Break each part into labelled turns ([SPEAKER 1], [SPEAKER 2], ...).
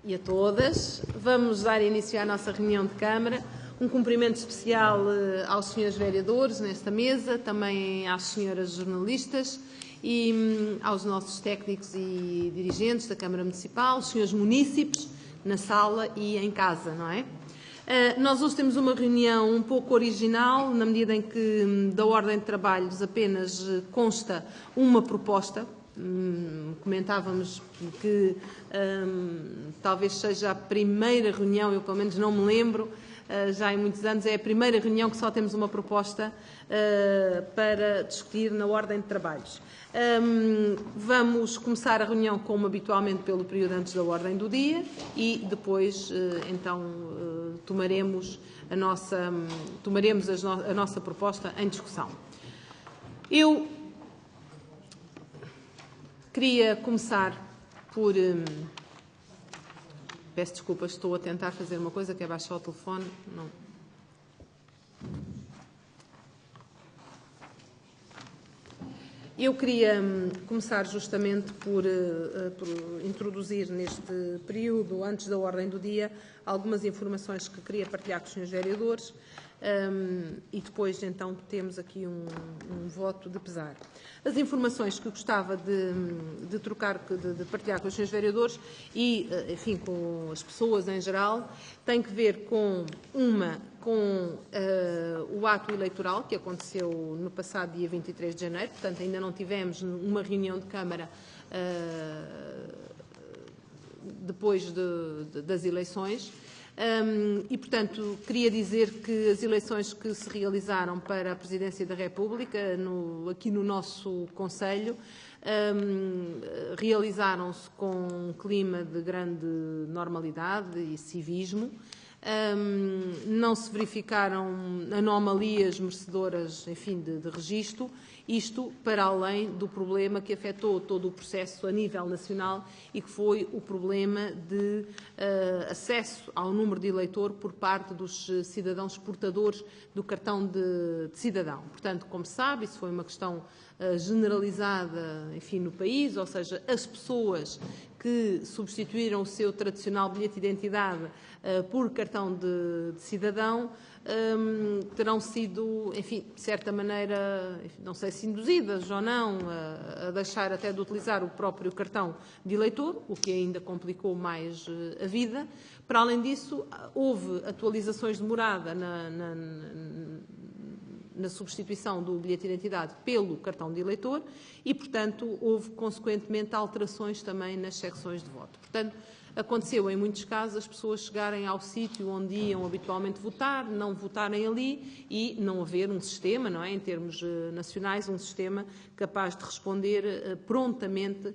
[SPEAKER 1] e a todas. Vamos dar início à nossa reunião de Câmara. Um cumprimento especial aos senhores vereadores nesta mesa, também às senhoras jornalistas e aos nossos técnicos e dirigentes da Câmara Municipal, os senhores munícipes na sala e em casa, não é? Nós hoje temos uma reunião um pouco original, na medida em que da ordem de trabalhos apenas consta uma proposta. Comentávamos que talvez seja a primeira reunião, eu pelo menos não me lembro, já em muitos anos, é a primeira reunião que só temos uma proposta para discutir na ordem de trabalhos. Vamos começar a reunião, como habitualmente, pelo período antes da ordem do dia e depois, então, tomaremos a nossa proposta em discussão. Eu queria começar por... Peço desculpa, estou a tentar fazer uma coisa que é baixar o telefone. Não. Eu queria começar justamente por introduzir neste período, antes da ordem do dia, algumas informações que queria partilhar com os senhores vereadores e depois, então, temos aqui um voto de pesar. As informações que gostava de trocar, de partilhar com os senhores vereadores e, enfim, com as pessoas em geral, têm que ver com o ato eleitoral que aconteceu no passado dia 23 de janeiro, portanto ainda não tivemos uma reunião de Câmara depois das eleições. E, portanto, queria dizer que as eleições que se realizaram para a Presidência da República, aqui no nosso Conselho, realizaram-se com um clima de grande normalidade e civismo. Não se verificaram anomalias merecedoras, enfim, de registro, isto para além do problema que afetou todo o processo a nível nacional e que foi o problema de acesso ao número de eleitor por parte dos cidadãos portadores do cartão de cidadão. Portanto, como se sabe, isso foi uma questão generalizada, enfim, no país, ou seja, as pessoas que substituíram o seu tradicional bilhete de identidade por cartão de cidadão terão sido, enfim, de certa maneira, não sei se induzidas ou não, a deixar até de utilizar o próprio cartão de eleitor, o que ainda complicou mais a vida. Para além disso, houve atualizações de morada na substituição do bilhete de identidade pelo cartão de eleitor e, portanto, houve, consequentemente, alterações também nas secções de voto. Portanto, aconteceu, em muitos casos, as pessoas chegarem ao sítio onde iam habitualmente votar, não votarem ali e não haver um sistema, não é, em termos nacionais, um sistema capaz de responder prontamente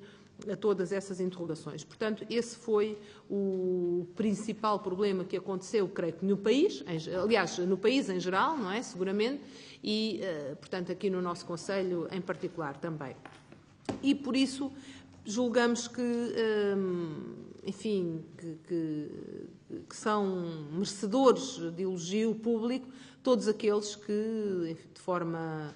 [SPEAKER 1] a todas essas interrogações. Portanto, esse foi o principal problema que aconteceu, creio que no país, aliás, no país em geral, não é, seguramente, e, portanto, aqui no nosso Conselho em particular também. E, por isso, julgamos que, enfim, que são merecedores de elogio público todos aqueles que, de forma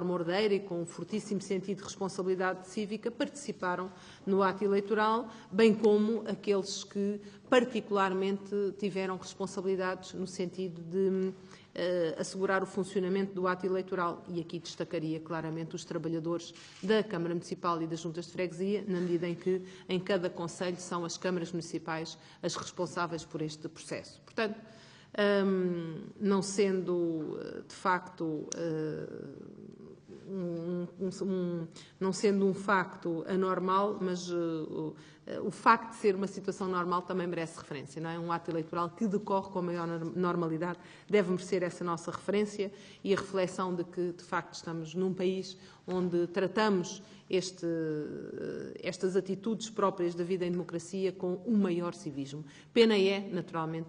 [SPEAKER 1] ordeira e com um fortíssimo sentido de responsabilidade cívica, participaram no ato eleitoral, bem como aqueles que particularmente tiveram responsabilidades no sentido de assegurar o funcionamento do ato eleitoral. E aqui destacaria claramente os trabalhadores da Câmara Municipal e das Juntas de Freguesia, na medida em que em cada concelho são as câmaras municipais as responsáveis por este processo. Portanto, não sendo, de facto, não sendo um facto anormal, mas o facto de ser uma situação normal também merece referência, não é? Um ato eleitoral que decorre com a maior normalidade deve merecer essa nossa referência e a reflexão de que, de facto, estamos num país onde tratamos estas atitudes próprias da vida em democracia com o maior civismo. Pena é, naturalmente,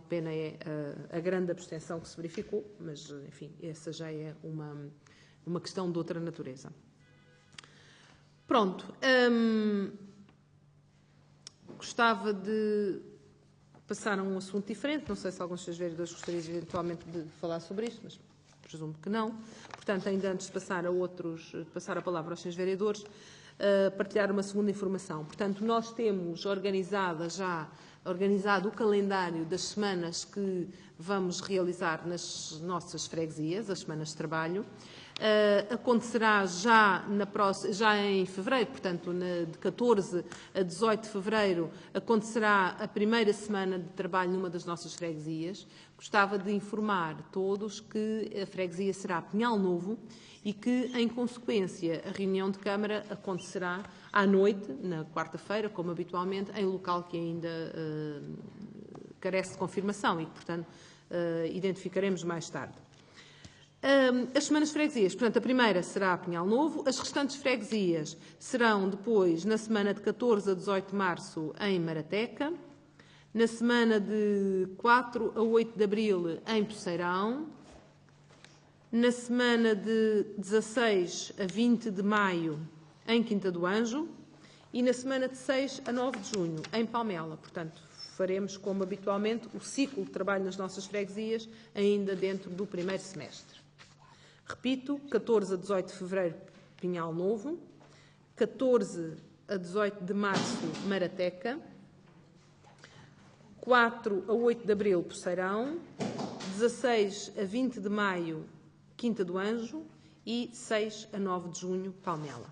[SPEAKER 1] a grande abstenção que se verificou, mas, enfim, essa já é uma questão de outra natureza. Pronto. Gostava de passar a um assunto diferente. Não sei se alguns dos vereadores gostariam eventualmente de falar sobre isto, mas presumo que não. Portanto, ainda antes de passar a palavra aos senhores vereadores, partilhar uma segunda informação. Portanto, nós temos organizado o calendário das semanas que vamos realizar nas nossas freguesias, as semanas de trabalho. Acontecerá já em fevereiro, portanto, de 14 a 18 de fevereiro, acontecerá a primeira semana de trabalho numa das nossas freguesias. Gostava de informar todos que a freguesia será Pinhal Novo e que, em consequência, a reunião de Câmara acontecerá à noite, na quarta-feira, como habitualmente, em local que ainda carece de confirmação e que, portanto, identificaremos mais tarde. As semanas freguesias, portanto, a primeira será Pinhal Novo, as restantes freguesias serão depois na semana de 14 a 18 de março em Marateca, na semana de 4 a 8 de abril em Poceirão, na semana de 16 a 20 de maio em Quinta do Anjo e na semana de 6 a 9 de junho em Palmela. Portanto, faremos, como habitualmente, o ciclo de trabalho nas nossas freguesias ainda dentro do primeiro semestre. Repito, 14 a 18 de fevereiro, Pinhal Novo, 14 a 18 de março, Marateca, 4 a 8 de abril, Poceirão, 16 a 20 de maio, Quinta do Anjo e 6 a 9 de junho, Palmela.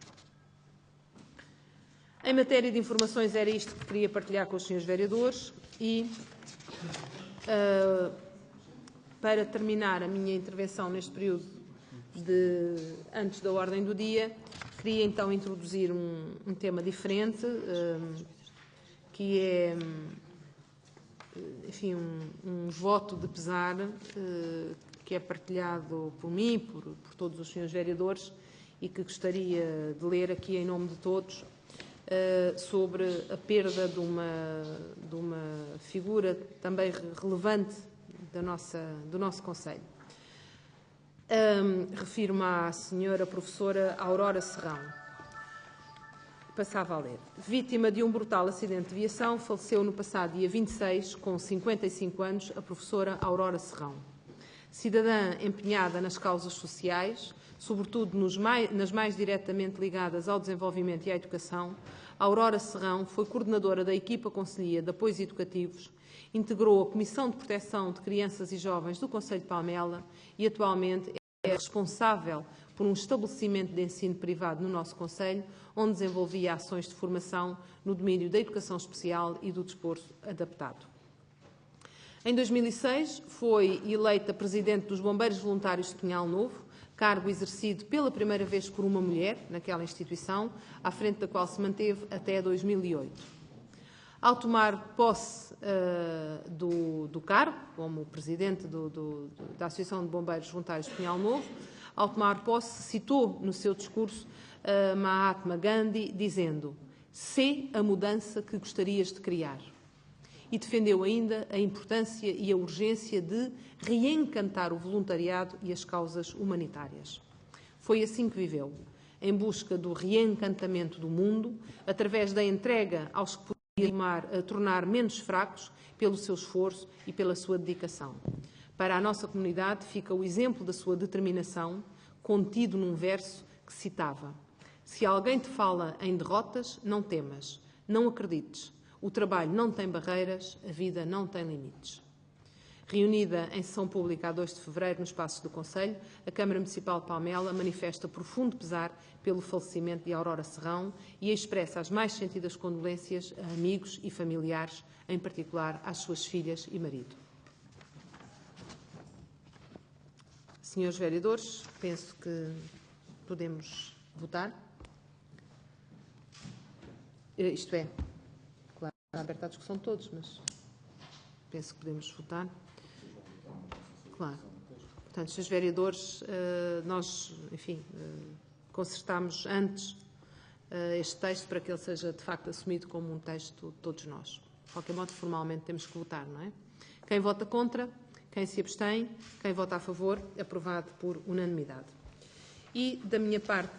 [SPEAKER 1] Em matéria de informações, era isto que queria partilhar com os senhores vereadores e, para terminar a minha intervenção neste período antes da ordem do dia, queria então introduzir um tema diferente, que é, enfim, um voto de pesar que é partilhado por mim, por todos os senhores vereadores e que gostaria de ler aqui em nome de todos, sobre a perda de uma figura também relevante do nosso Conselho. Refiro-me à senhora professora Aurora Serrão. Passava a ler. Vítima de um brutal acidente de viação, faleceu no passado dia 26, com 55 anos, a professora Aurora Serrão. Cidadã empenhada nas causas sociais, sobretudo nas mais diretamente ligadas ao desenvolvimento e à educação, Aurora Serrão foi coordenadora da equipa Conselhia de Apoios Educativos, integrou a Comissão de Proteção de Crianças e Jovens do Conselho de Palmela e atualmente é responsável por um estabelecimento de ensino privado no nosso Conselho, onde desenvolvia ações de formação no domínio da educação especial e do desporto adaptado. Em 2006, foi eleita Presidente dos Bombeiros Voluntários de Pinhal Novo, cargo exercido pela primeira vez por uma mulher naquela instituição, à frente da qual se manteve até 2008. Ao tomar posse do cargo, como Presidente da Associação de Bombeiros Voluntários de Pinhal Novo, ao tomar posse, citou no seu discurso Mahatma Gandhi, dizendo: "Sê a mudança que gostarias de criar." E defendeu ainda a importância e a urgência de reencantar o voluntariado e as causas humanitárias. Foi assim que viveu, em busca do reencantamento do mundo, através da entrega aos que podiam tornar menos fracos pelo seu esforço e pela sua dedicação. Para a nossa comunidade fica o exemplo da sua determinação, contido num verso que citava: "Se alguém te fala em derrotas, não temas, não acredites. O trabalho não tem barreiras, a vida não tem limites." Reunida em sessão pública a 2 de fevereiro nos Passos do Conselho, a Câmara Municipal de Palmela manifesta profundo pesar pelo falecimento de Aurora Serrão e expressa as mais sentidas condolências a amigos e familiares, em particular às suas filhas e marido. Senhores vereadores, penso que podemos votar. Isto é, claro, está aberta a discussão de todos, mas penso que podemos votar. Claro. Portanto, senhores vereadores, nós, enfim, concertámos antes este texto para que ele seja, de facto, assumido como um texto de todos nós. De qualquer modo, formalmente temos que votar, não é? Quem vota contra, quem se abstém, quem vota a favor, aprovado por unanimidade. E, da minha parte,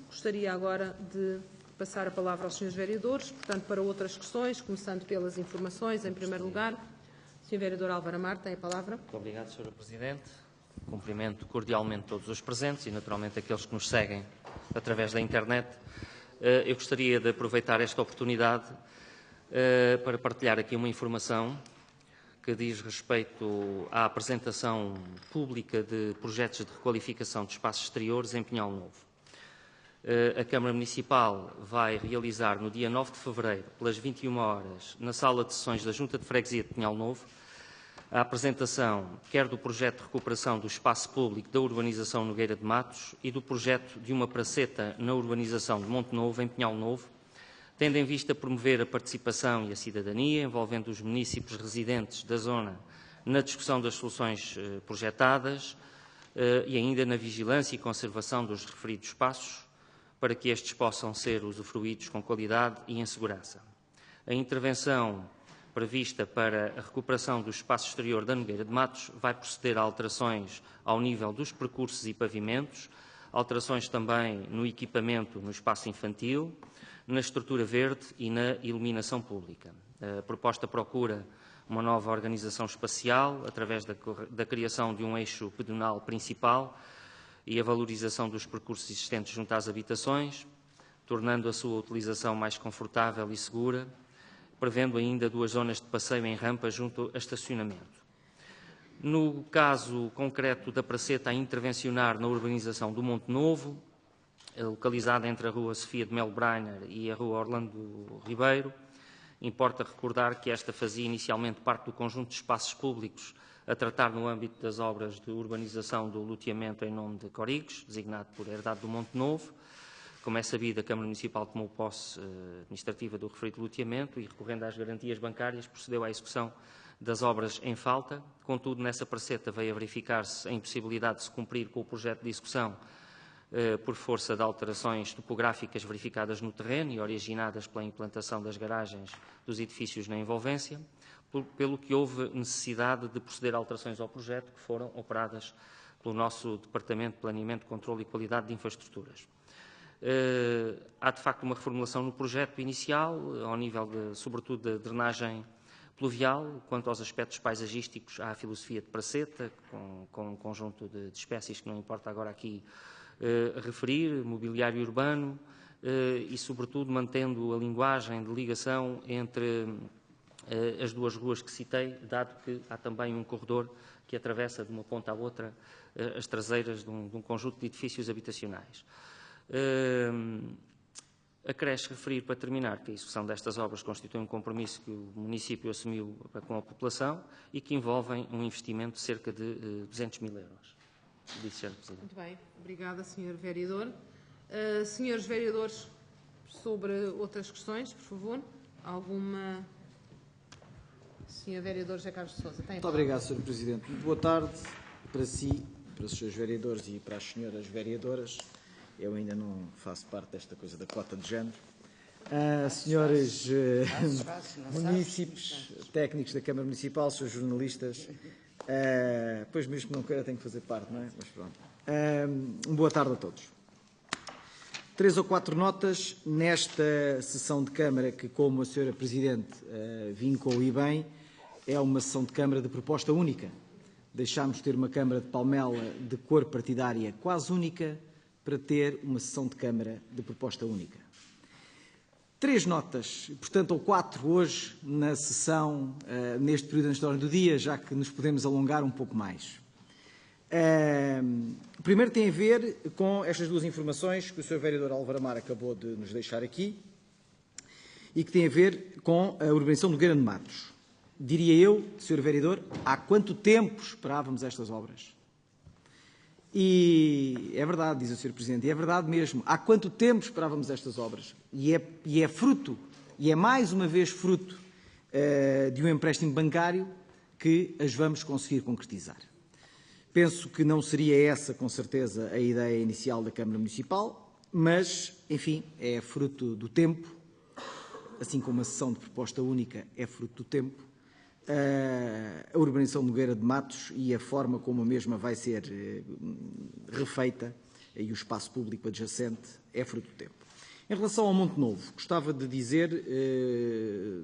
[SPEAKER 1] gostaria agora de passar a palavra aos senhores vereadores, portanto, para outras questões, começando pelas informações, em primeiro lugar. Sr. Vereador Álvaro Amar, tem a palavra.
[SPEAKER 2] Muito obrigado, Sra. Presidente. Cumprimento cordialmente todos os presentes e, naturalmente, aqueles que nos seguem através da internet. eu gostaria de aproveitar esta oportunidade para partilhar aqui uma informação que diz respeito à apresentação pública de projetos de requalificação de espaços exteriores em Pinhal Novo. A Câmara Municipal vai realizar no dia 9 de fevereiro, pelas 21 horas, na Sala de Sessões da Junta de Freguesia de Pinhal Novo, a apresentação quer do projeto de recuperação do espaço público da urbanização Nogueira de Matos e do projeto de uma praceta na urbanização de Monte Novo, em Pinhal Novo, tendo em vista promover a participação e a cidadania, envolvendo os municípios residentes da zona na discussão das soluções projetadas e ainda na vigilância e conservação dos referidos espaços, para que estes possam ser usufruídos com qualidade e em segurança. A intervenção prevista para a recuperação do espaço exterior da Nogueira de Matos vai proceder a alterações ao nível dos percursos e pavimentos, alterações também no equipamento no espaço infantil, na estrutura verde e na iluminação pública. A proposta procura uma nova organização espacial através da criação de um eixo pedonal principal e a valorização dos percursos existentes junto às habitações, tornando a sua utilização mais confortável e segura, prevendo ainda 2 zonas de passeio em rampa junto a estacionamento. No caso concreto da praceta a intervencionar na urbanização do Monte Novo, localizada entre a Rua Sofia de Melo Brainer e a Rua Orlando Ribeiro, importa recordar que esta fazia inicialmente parte do conjunto de espaços públicos a tratar no âmbito das obras de urbanização do loteamento em nome de Corigos, designado por Herdade do Monte Novo. Como é sabido, a Câmara Municipal tomou posse administrativa do referido loteamento e, recorrendo às garantias bancárias, procedeu à execução das obras em falta. Contudo, nessa praceta veio a verificar-se a impossibilidade de se cumprir com o projeto de execução por força de alterações topográficas verificadas no terreno e originadas pela implantação das garagens dos edifícios na envolvência, pelo que houve necessidade de proceder a alterações ao projeto que foram operadas pelo nosso Departamento de Planeamento, Controlo e Qualidade de Infraestruturas. Há, de facto, uma reformulação no projeto inicial, ao nível, sobretudo, da drenagem pluvial. Quanto aos aspectos paisagísticos, há a filosofia de praceta, com um conjunto de espécies que não importa agora aqui referir, mobiliário urbano e, sobretudo, mantendo a linguagem de ligação entre as 2 ruas que citei, dado que há também um corredor que atravessa de uma ponta à outra as traseiras de um conjunto de edifícios habitacionais. Acresce referir, para terminar, que a execução destas obras constitui um compromisso que o município assumiu com a população e que envolvem um investimento de cerca de 200 mil euros. Disse, Sr. Presidente.
[SPEAKER 1] Muito bem. Obrigada, Sr. Vereador. Senhores vereadores, sobre outras questões, por favor. Alguma... Sr. Vereador José Carlos de Sousa.
[SPEAKER 3] Muito obrigado, Sr. Presidente. Muito boa tarde para si, para os seus vereadores e para as senhoras vereadoras. Eu ainda não faço parte desta coisa da cota de género. Senhores munícipes, técnicos da Câmara Municipal, senhores jornalistas, pois mesmo que não queira, tenho que fazer parte, não é? Mas pronto. Boa tarde a todos. 3 ou 4 notas nesta sessão de Câmara que, como a Sra. Presidente vincou e bem, é uma sessão de Câmara de proposta única. Deixámos de ter uma Câmara de Palmela de cor partidária quase única para ter uma sessão de Câmara de proposta única. 3 notas, portanto, ou 4 hoje na sessão, neste período da ordem do dia, já que nos podemos alongar um pouco mais. O primeiro tem a ver com estas 2 informações que o Sr. Vereador Álvaro Amar acabou de nos deixar aqui e que tem a ver com a urbanização do Nogueira de Matos. Diria eu, Sr. Vereador, há quanto tempo esperávamos estas obras? E é verdade, diz o Sr. Presidente, e é verdade mesmo. Há quanto tempo esperávamos estas obras? E é fruto, e é mais uma vez fruto de um empréstimo bancário que as vamos conseguir concretizar. Penso que não seria essa, com certeza, a ideia inicial da Câmara Municipal, mas, enfim, é fruto do tempo, assim como a sessão de proposta única é fruto do tempo. A urbanização de Nogueira de Matos e a forma como a mesma vai ser refeita e o espaço público adjacente é fruto do tempo. Em relação ao Monte Novo, gostava de dizer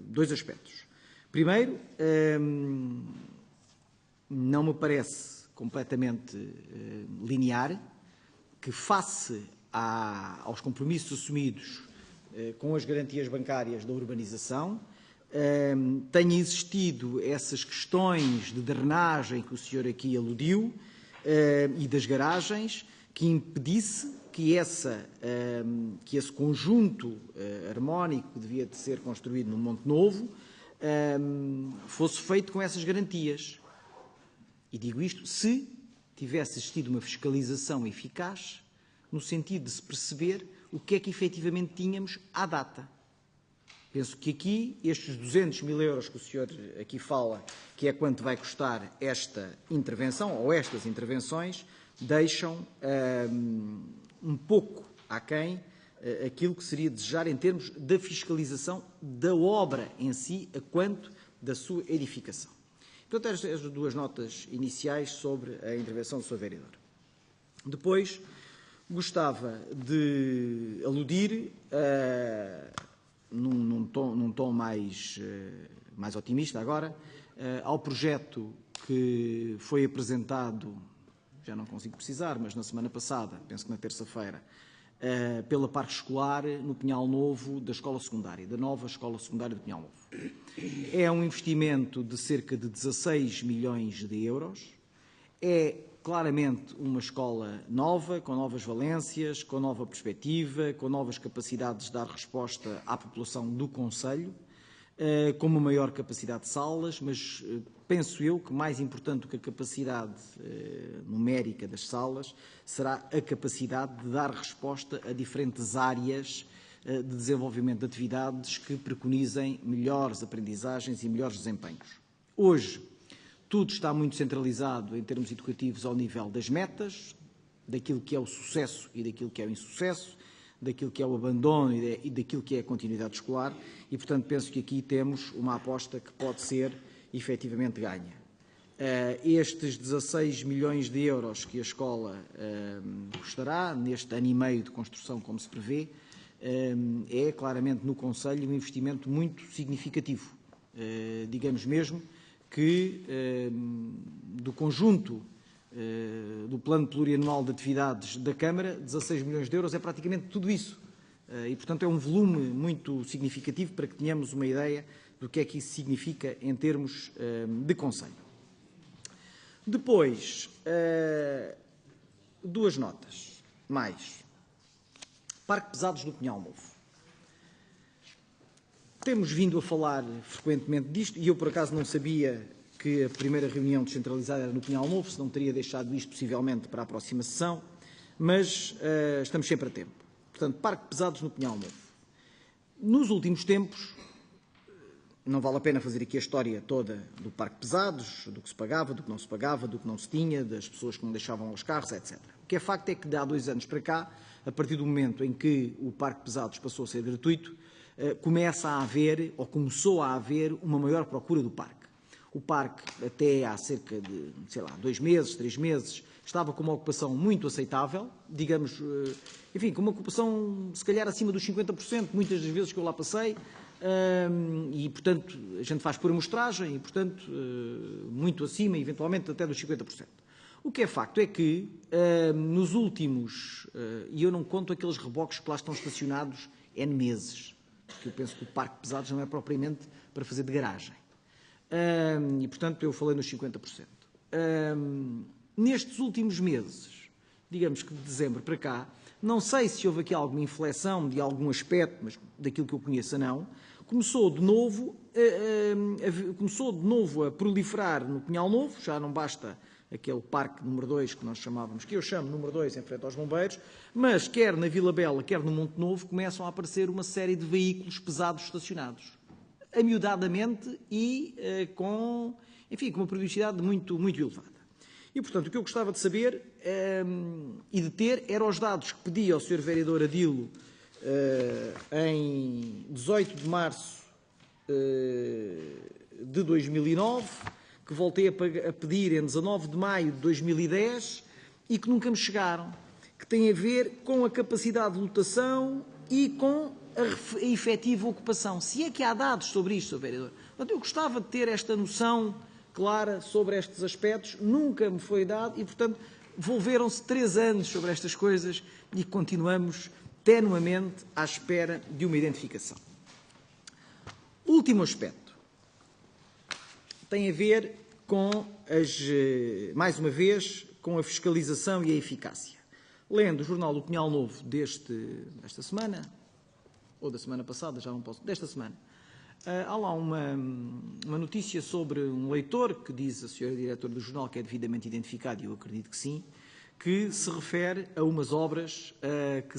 [SPEAKER 3] 2 aspectos. Primeiro, não me parece completamente linear que, face aos compromissos assumidos com as garantias bancárias da urbanização. Tenha existido essas questões de drenagem que o senhor aqui aludiu e das garagens, que impedisse que esse conjunto harmónico que devia de ser construído no Monte Novo fosse feito com essas garantias. E digo isto se tivesse existido uma fiscalização eficaz, no sentido de se perceber o que é que efetivamente tínhamos à data. Penso que aqui, estes 200 mil euros que o senhor aqui fala, que é quanto vai custar esta intervenção, ou estas intervenções, deixam um pouco aquém aquilo que seria desejar em termos da fiscalização da obra em si, a quanto da sua edificação. Portanto, estas duas notas iniciais sobre a intervenção do Sr. Vereador. Depois, gostava de aludir num tom mais otimista agora, ao projeto que foi apresentado, já não consigo precisar, mas na semana passada, penso que na terça-feira, pela Parque Escolar no Pinhal Novo da Escola Secundária, da nova Escola Secundária do Pinhal Novo. É um investimento de cerca de 16 milhões de euros, é claramente uma escola nova, com novas valências, com nova perspectiva, com novas capacidades de dar resposta à população do concelho, com uma maior capacidade de salas, mas penso eu que mais importante do que a capacidade numérica das salas será a capacidade de dar resposta a diferentes áreas de desenvolvimento de atividades que preconizem melhores aprendizagens e melhores desempenhos. Hoje, tudo está muito centralizado em termos educativos ao nível das metas, daquilo que é o sucesso e daquilo que é o insucesso, daquilo que é o abandono e daquilo que é a continuidade escolar e, portanto, penso que aqui temos uma aposta que pode ser efetivamente ganha. Estes 16 milhões de euros que a escola custará, neste ano e meio de construção, como se prevê, é claramente no concelho um investimento muito significativo. Digamos mesmo que do conjunto do plano plurianual de atividades da Câmara, 16 milhões de euros é praticamente tudo isso. E, portanto, é um volume muito significativo para que tenhamos uma ideia do que é que isso significa em termos de concelho. Depois, duas notas mais. Parque Pesados do Pinhal Novo. Temos vindo a falar frequentemente disto e eu, por acaso, não sabia que a primeira reunião descentralizada era no Pinhal Novo, se não teria deixado isto possivelmente para a próxima sessão, mas estamos sempre a tempo. Portanto, Parque Pesados no Pinhal Novo. Nos últimos tempos, não vale a pena fazer aqui a história toda do Parque Pesados, do que se pagava, do que não se pagava, do que não se tinha, das pessoas que não deixavam os carros, etc. O que é facto é que, de há 2 anos para cá, a partir do momento em que o Parque Pesados passou a ser gratuito, começa a haver, ou começou a haver, uma maior procura do parque. O parque, até há cerca de, 2 meses, 3 meses, estava com uma ocupação muito aceitável, digamos, enfim, com uma ocupação, se calhar, acima dos 50%, muitas das vezes que eu lá passei, e, portanto, a gente faz por amostragem, e, portanto, muito acima, eventualmente, até dos 50%. O que é facto é que, nos últimos, e eu não conto aqueles reboques que lá estão estacionados N meses, porque eu penso que o Parque Pesados não é propriamente para fazer de garagem. E, portanto, eu falei nos 50%. Nestes últimos meses, digamos que de dezembro para cá, não sei se houve aqui alguma inflexão de algum aspecto, mas daquilo que eu conheço não, começou de novo a proliferar no Pinhal Novo, já não basta aquele parque número 2 que nós chamávamos, que eu chamo número 2 em frente aos bombeiros, mas quer na Vila Bela, quer no Monte Novo, começam a aparecer uma série de veículos pesados estacionados, amiudadamente e com uma periodicidade muito, muito elevada. E, portanto, o que eu gostava de saber e de ter eram os dados que pedi ao Sr. Vereador Adilo em 18 de março de 2009, que voltei a pedir em 19 de maio de 2010 e que nunca me chegaram, que têm a ver com a capacidade de lotação e com a efetiva ocupação. Se é que há dados sobre isto, Sr. Vereador. Portanto, eu gostava de ter esta noção clara sobre estes aspectos, nunca me foi dado e, portanto, volveram-se 3 anos sobre estas coisas e continuamos tenuamente à espera de uma identificação. Último aspecto tem a ver com mais uma vez, com a fiscalização e a eficácia. Lendo o jornal do Pinhal Novo desta semana, ou da semana passada, já não posso, desta semana, há lá uma notícia sobre um leitor que diz a senhora diretora do jornal que é devidamente identificado, e eu acredito que sim, que se refere a umas obras que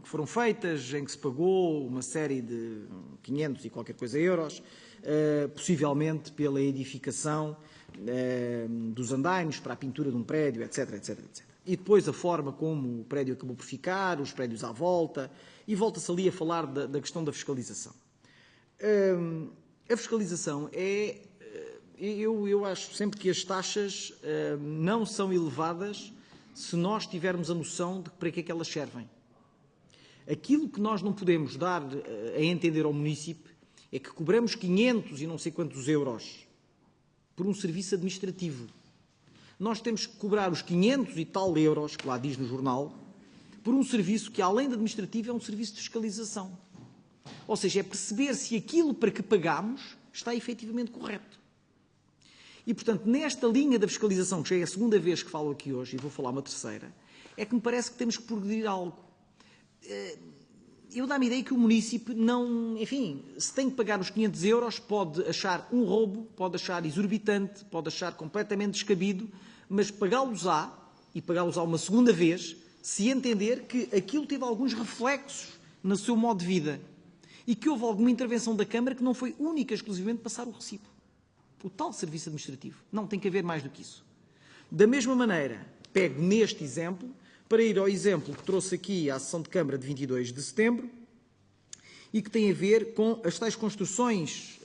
[SPEAKER 3] foram feitas, em que se pagou uma série de 500 e qualquer coisa euros, possivelmente pela edificação dos andaimes para a pintura de um prédio, etc, etc, etc. E depois a forma como o prédio acabou por ficar, os prédios à volta, e volta-se ali a falar da questão da fiscalização. A fiscalização eu acho sempre que as taxas não são elevadas se nós tivermos a noção de para que é que elas servem. Aquilo que nós não podemos dar a entender ao munícipe é que cobramos 500 e não sei quantos euros por um serviço administrativo. Nós temos que cobrar os 500 e tal euros, que lá diz no jornal, por um serviço que, além de administrativo, é um serviço de fiscalização. Ou seja, é perceber se aquilo para que pagamos está efetivamente correto. E, portanto, nesta linha da fiscalização, que já é a segunda vez que falo aqui hoje, e vou falar uma terceira, é que me parece que temos que progredir algo. Eu dá-me a ideia que o munícipe não... Enfim, se tem que pagar os 500 euros, pode achar um roubo, pode achar exorbitante, pode achar completamente descabido, mas pagá-los-á, e pagá-los-á uma segunda vez, se entender que aquilo teve alguns reflexos no seu modo de vida e que houve alguma intervenção da Câmara que não foi única exclusivamente passar o recibo. O tal serviço administrativo. Não, tem que haver mais do que isso. Da mesma maneira, pego neste exemplo, para ir ao exemplo que trouxe aqui à sessão de Câmara de 22 de setembro e que tem a ver com as tais construções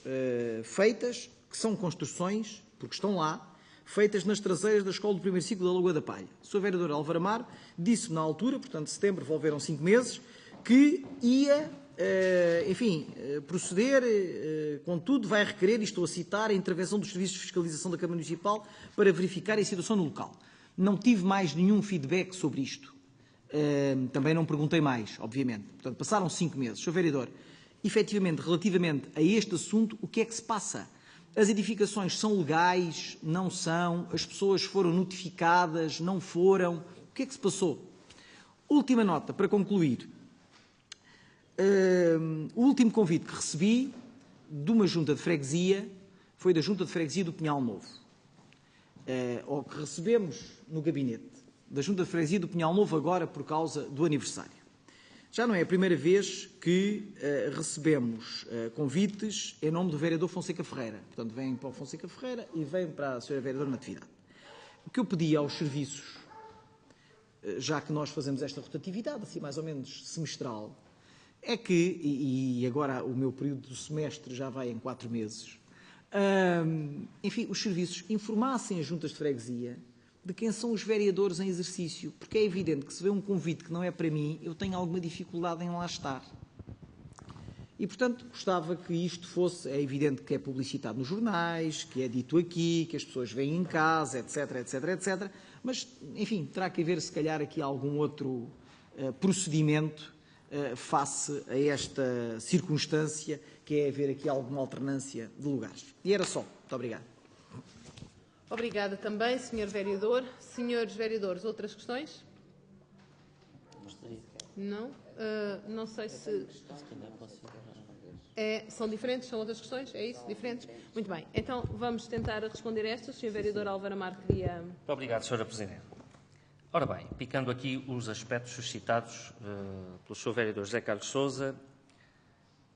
[SPEAKER 3] feitas, que são construções, porque estão lá, feitas nas traseiras da Escola do Primeiro Ciclo da Lagoa da Palha. O Sr. Vereador Álvaro Amar disse-me na altura, portanto, setembro, envolveram 5 meses, que ia... proceder, contudo, vai requerer, e estou a citar, a intervenção dos serviços de fiscalização da Câmara Municipal para verificar a situação no local. Não tive mais nenhum feedback sobre isto. Também não perguntei mais, obviamente. Portanto, passaram 5 meses. Sr. Vereador, efetivamente, relativamente a este assunto, o que é que se passa? As edificações são legais? Não são? As pessoas foram notificadas? Não foram? O que é que se passou? Última nota, para concluir. O último convite que recebi de uma junta de freguesia foi da junta de freguesia do Pinhal Novo, ou que recebemos no gabinete da junta de freguesia do Pinhal Novo agora por causa do aniversário. Já não é a primeira vez que recebemos convites em nome do vereador Fonseca Ferreira. Portanto, vêm para o Fonseca Ferreira e vêm para a senhora vereadora Natividade. O que eu pedi aos serviços, já que nós fazemos esta rotatividade, assim mais ou menos semestral, é que, e agora o meu período do semestre já vai em 4 meses, os serviços informassem as juntas de freguesia de quem são os vereadores em exercício, porque é evidente que se vê um convite que não é para mim, eu tenho alguma dificuldade em lá estar. E, portanto, gostava que isto fosse, é evidente que é publicitado nos jornais, que é dito aqui, que as pessoas veem em casa, etc, etc, etc, mas, enfim, terá que haver, se calhar, aqui algum outro procedimento face a esta circunstância, que é haver aqui alguma alternância de lugares. E era só. Muito obrigado.
[SPEAKER 1] Obrigada também, Sr. Vereador. Senhores Vereadores, outras questões? Não? Não sei se... são diferentes? São outras questões? É isso? Diferentes? Muito bem. Então, vamos tentar responder a estas. Sr. Vereador Álvaro Amar queria...
[SPEAKER 2] Muito obrigado, Sra. Presidente. Ora bem, picando aqui os aspectos suscitados pelo Sr. Vereador José Carlos Sousa,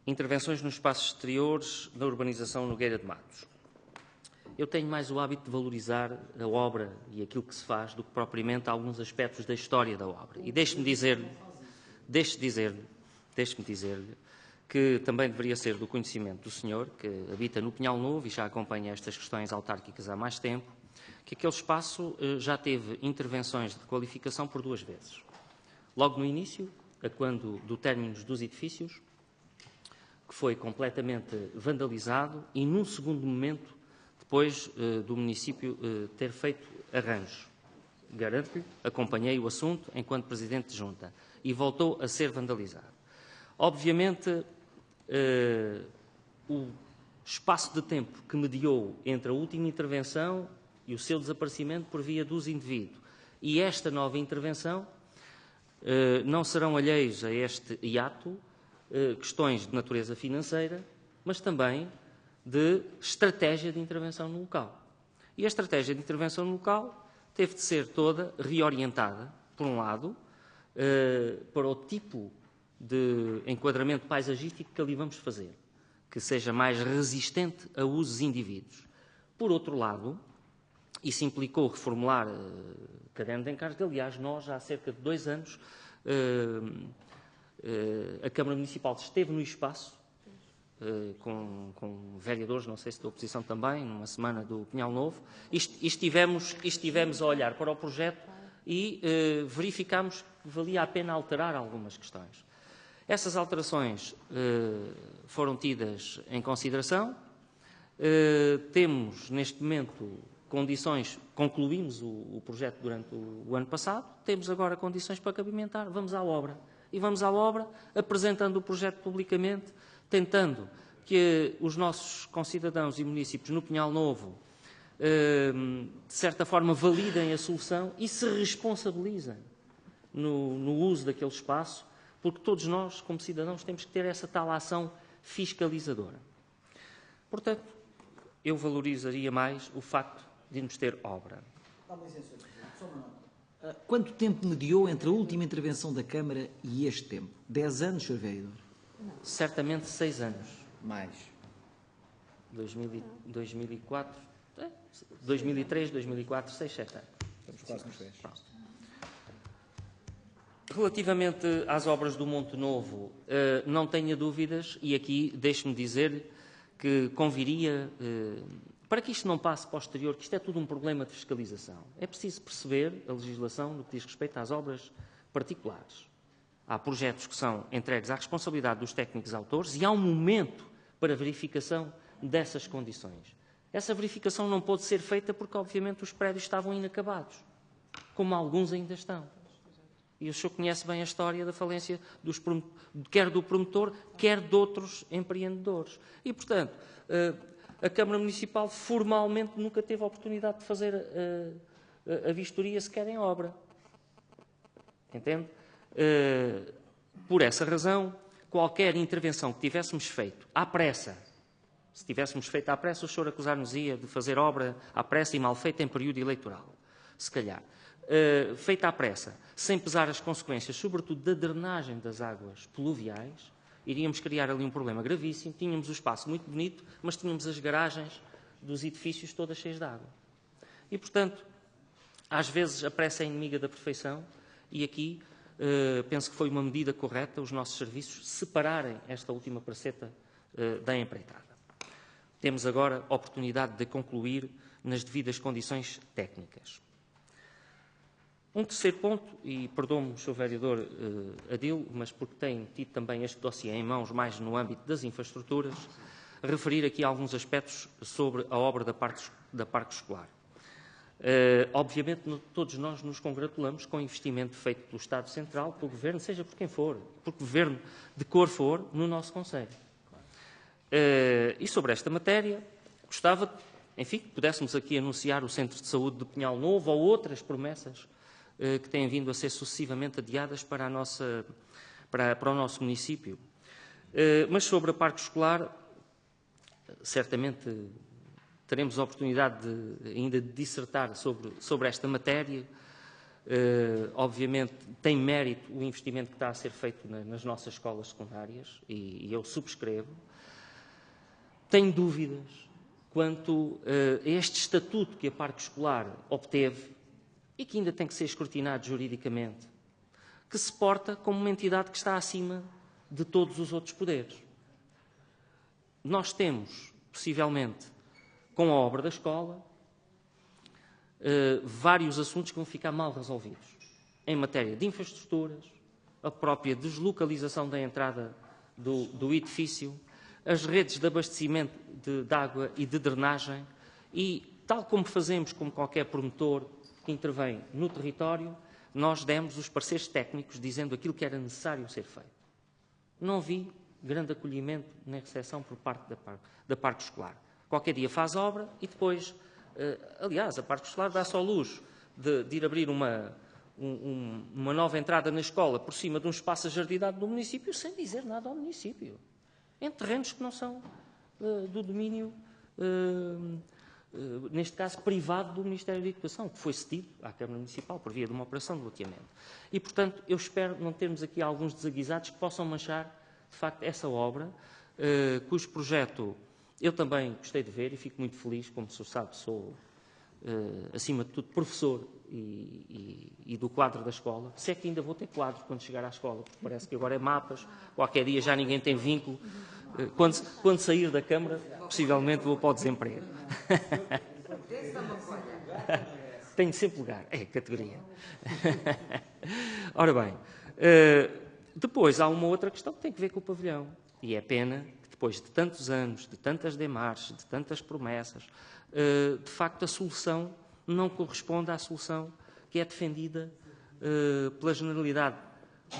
[SPEAKER 2] intervenções nos espaços exteriores da urbanização Nogueira de Matos. Eu tenho mais o hábito de valorizar a obra e aquilo que se faz do que propriamente alguns aspectos da história da obra. E deixe-me dizer-lhe que também deveria ser do conhecimento do senhor, que habita no Pinhal Novo e já acompanha estas questões autárquicas há mais tempo, que aquele espaço já teve intervenções de requalificação por 2 vezes. Logo no início, a quando do término dos edifícios, que foi completamente vandalizado, e num segundo momento, depois do município ter feito arranjos. garanto-lhe, acompanhei o assunto enquanto Presidente de Junta e voltou a ser vandalizado. Obviamente, o espaço de tempo que mediou entre a última intervenção e o seu desaparecimento por via dos indivíduos e esta nova intervenção não serão alheios a este hiato questões de natureza financeira, mas também de estratégia de intervenção no local. E a estratégia de intervenção no local teve de ser toda reorientada, por um lado, para o tipo de enquadramento paisagístico que ali vamos fazer, que seja mais resistente a usos indivíduos. Por outro lado, isso implicou reformular caderno de encargos. Aliás, nós, há cerca de 2 anos, a Câmara Municipal esteve no espaço, com vereadores, não sei se da oposição também, numa semana do Pinhal Novo, e estivemos a olhar para o projeto e verificámos que valia a pena alterar algumas questões. Essas alterações foram tidas em consideração. Temos, neste momento, condições, concluímos o projeto durante o ano passado, temos agora condições para cabimentar, vamos à obra. E vamos à obra apresentando o projeto publicamente, tentando que os nossos concidadãos e municípios no Pinhal Novo, de certa forma, validem a solução e se responsabilizem no uso daquele espaço, porque todos nós, como cidadãos, temos que ter essa tal ação fiscalizadora. Portanto, eu valorizaria mais o facto de irmos ter obra.
[SPEAKER 3] Quanto tempo mediou entre a última intervenção da Câmara e este tempo? 10 anos, Sr. Vereador?
[SPEAKER 2] Certamente 6 anos.
[SPEAKER 3] Mais.
[SPEAKER 2] 2004, 2003, 2004, 6, 7 anos.
[SPEAKER 3] Estamos quase nos 10.
[SPEAKER 2] Relativamente às obras do Monte Novo, não tenha dúvidas, e aqui deixe-me dizer que conviria, para que isto não passe posterior, que isto é tudo um problema de fiscalização. É preciso perceber a legislação no que diz respeito às obras particulares. Há projetos que são entregues à responsabilidade dos técnicos autores e há um momento para verificação dessas condições. Essa verificação não pode ser feita porque, obviamente, os prédios estavam inacabados, como alguns ainda estão. E o senhor conhece bem a história da falência quer do promotor, quer de outros empreendedores. E, portanto, a Câmara Municipal formalmente nunca teve a oportunidade de fazer a vistoria sequer em obra. Entende? Por essa razão, qualquer intervenção que tivéssemos feito à pressa, se tivéssemos feito à pressa, o senhor acusar-nos-ia de fazer obra à pressa e mal feita em período eleitoral. Se calhar. Feita à pressa, sem pesar as consequências, sobretudo da drenagem das águas pluviais, iríamos criar ali um problema gravíssimo. Tínhamos o espaço muito bonito, mas tínhamos as garagens dos edifícios todas cheias de água. E, portanto, às vezes a pressa é inimiga da perfeição e aqui penso que foi uma medida correta os nossos serviços separarem esta última praceta da empreitada. Temos agora a oportunidade de concluir nas devidas condições técnicas. Um terceiro ponto, e perdoe-me, Sr. Vereador Adil, mas porque tem tido também este dossiê em mãos mais no âmbito das infraestruturas, referir aqui alguns aspectos sobre a obra da Parque Escolar. Obviamente, todos nós nos congratulamos com o investimento feito pelo Estado Central, pelo Governo, seja por quem for, por que Governo de cor for, no nosso Conselho. E sobre esta matéria, gostava, enfim, que pudéssemos aqui anunciar o Centro de Saúde do Pinhal Novo ou outras promessas que têm vindo a ser sucessivamente adiadas para o nosso município. Mas sobre a Parque Escolar, certamente teremos a oportunidade ainda de dissertar sobre esta matéria. Obviamente tem mérito o investimento que está a ser feito nas nossas escolas secundárias e eu subscrevo. Tenho dúvidas quanto a este estatuto que a Parque Escolar obteve e que ainda tem que ser escrutinado juridicamente, que se porta como uma entidade que está acima de todos os outros poderes. Nós temos, possivelmente, com a obra da escola, vários assuntos que vão ficar mal resolvidos. Em matéria de infraestruturas, a própria deslocalização da entrada do edifício, as redes de abastecimento de água e de drenagem e, tal como fazemos como qualquer promotor, que intervém no território, nós demos os pareceres técnicos dizendo aquilo que era necessário ser feito. Não vi grande acolhimento nem recepção por parte da parte escolar. Qualquer dia faz obra e depois, aliás, a parte escolar dá-se ao luxo de ir abrir uma nova entrada na escola por cima de um espaço ajardinado do município sem dizer nada ao município. Em terrenos que não são do domínio, neste caso, privado do Ministério da Educação, que foi cedido à Câmara Municipal por via de uma operação de loteamento. E, portanto, eu espero não termos aqui alguns desaguisados que possam manchar, de facto, essa obra, cujo projeto eu também gostei de ver e fico muito feliz, como o senhor sabe, sou, acima de tudo, professor e do quadro da escola. Se é que ainda vou ter quadro quando chegar à escola, porque parece que agora é mapas, qualquer dia já ninguém tem vínculo. Quando sair da Câmara, possivelmente vou para o desemprego. Tenho sempre lugar, é categoria. Ora bem, depois há uma outra questão que tem que ver com o pavilhão, e é pena que depois de tantos anos, de tantas demarches, de tantas promessas, de facto a solução não corresponde à solução que é defendida pela generalidade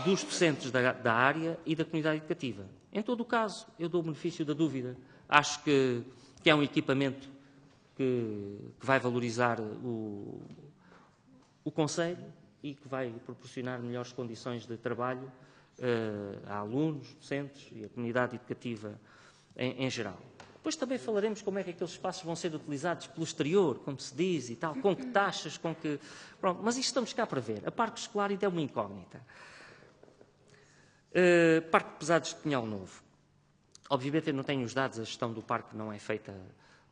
[SPEAKER 2] dos docentes da área e da comunidade educativa. Em todo o caso, eu dou o benefício da dúvida. Acho que é um equipamento que vai valorizar o Conselho e que vai proporcionar melhores condições de trabalho a alunos, docentes e a comunidade educativa em geral. Depois também falaremos como é que aqueles espaços vão ser utilizados pelo exterior, como se diz e tal, com que taxas, com que... Pronto, mas isto estamos cá para ver. A Parque Escolar ainda é uma incógnita. Parque de Pesados de Pinhal Novo. Obviamente eu não tenho os dados, a gestão do parque não é feita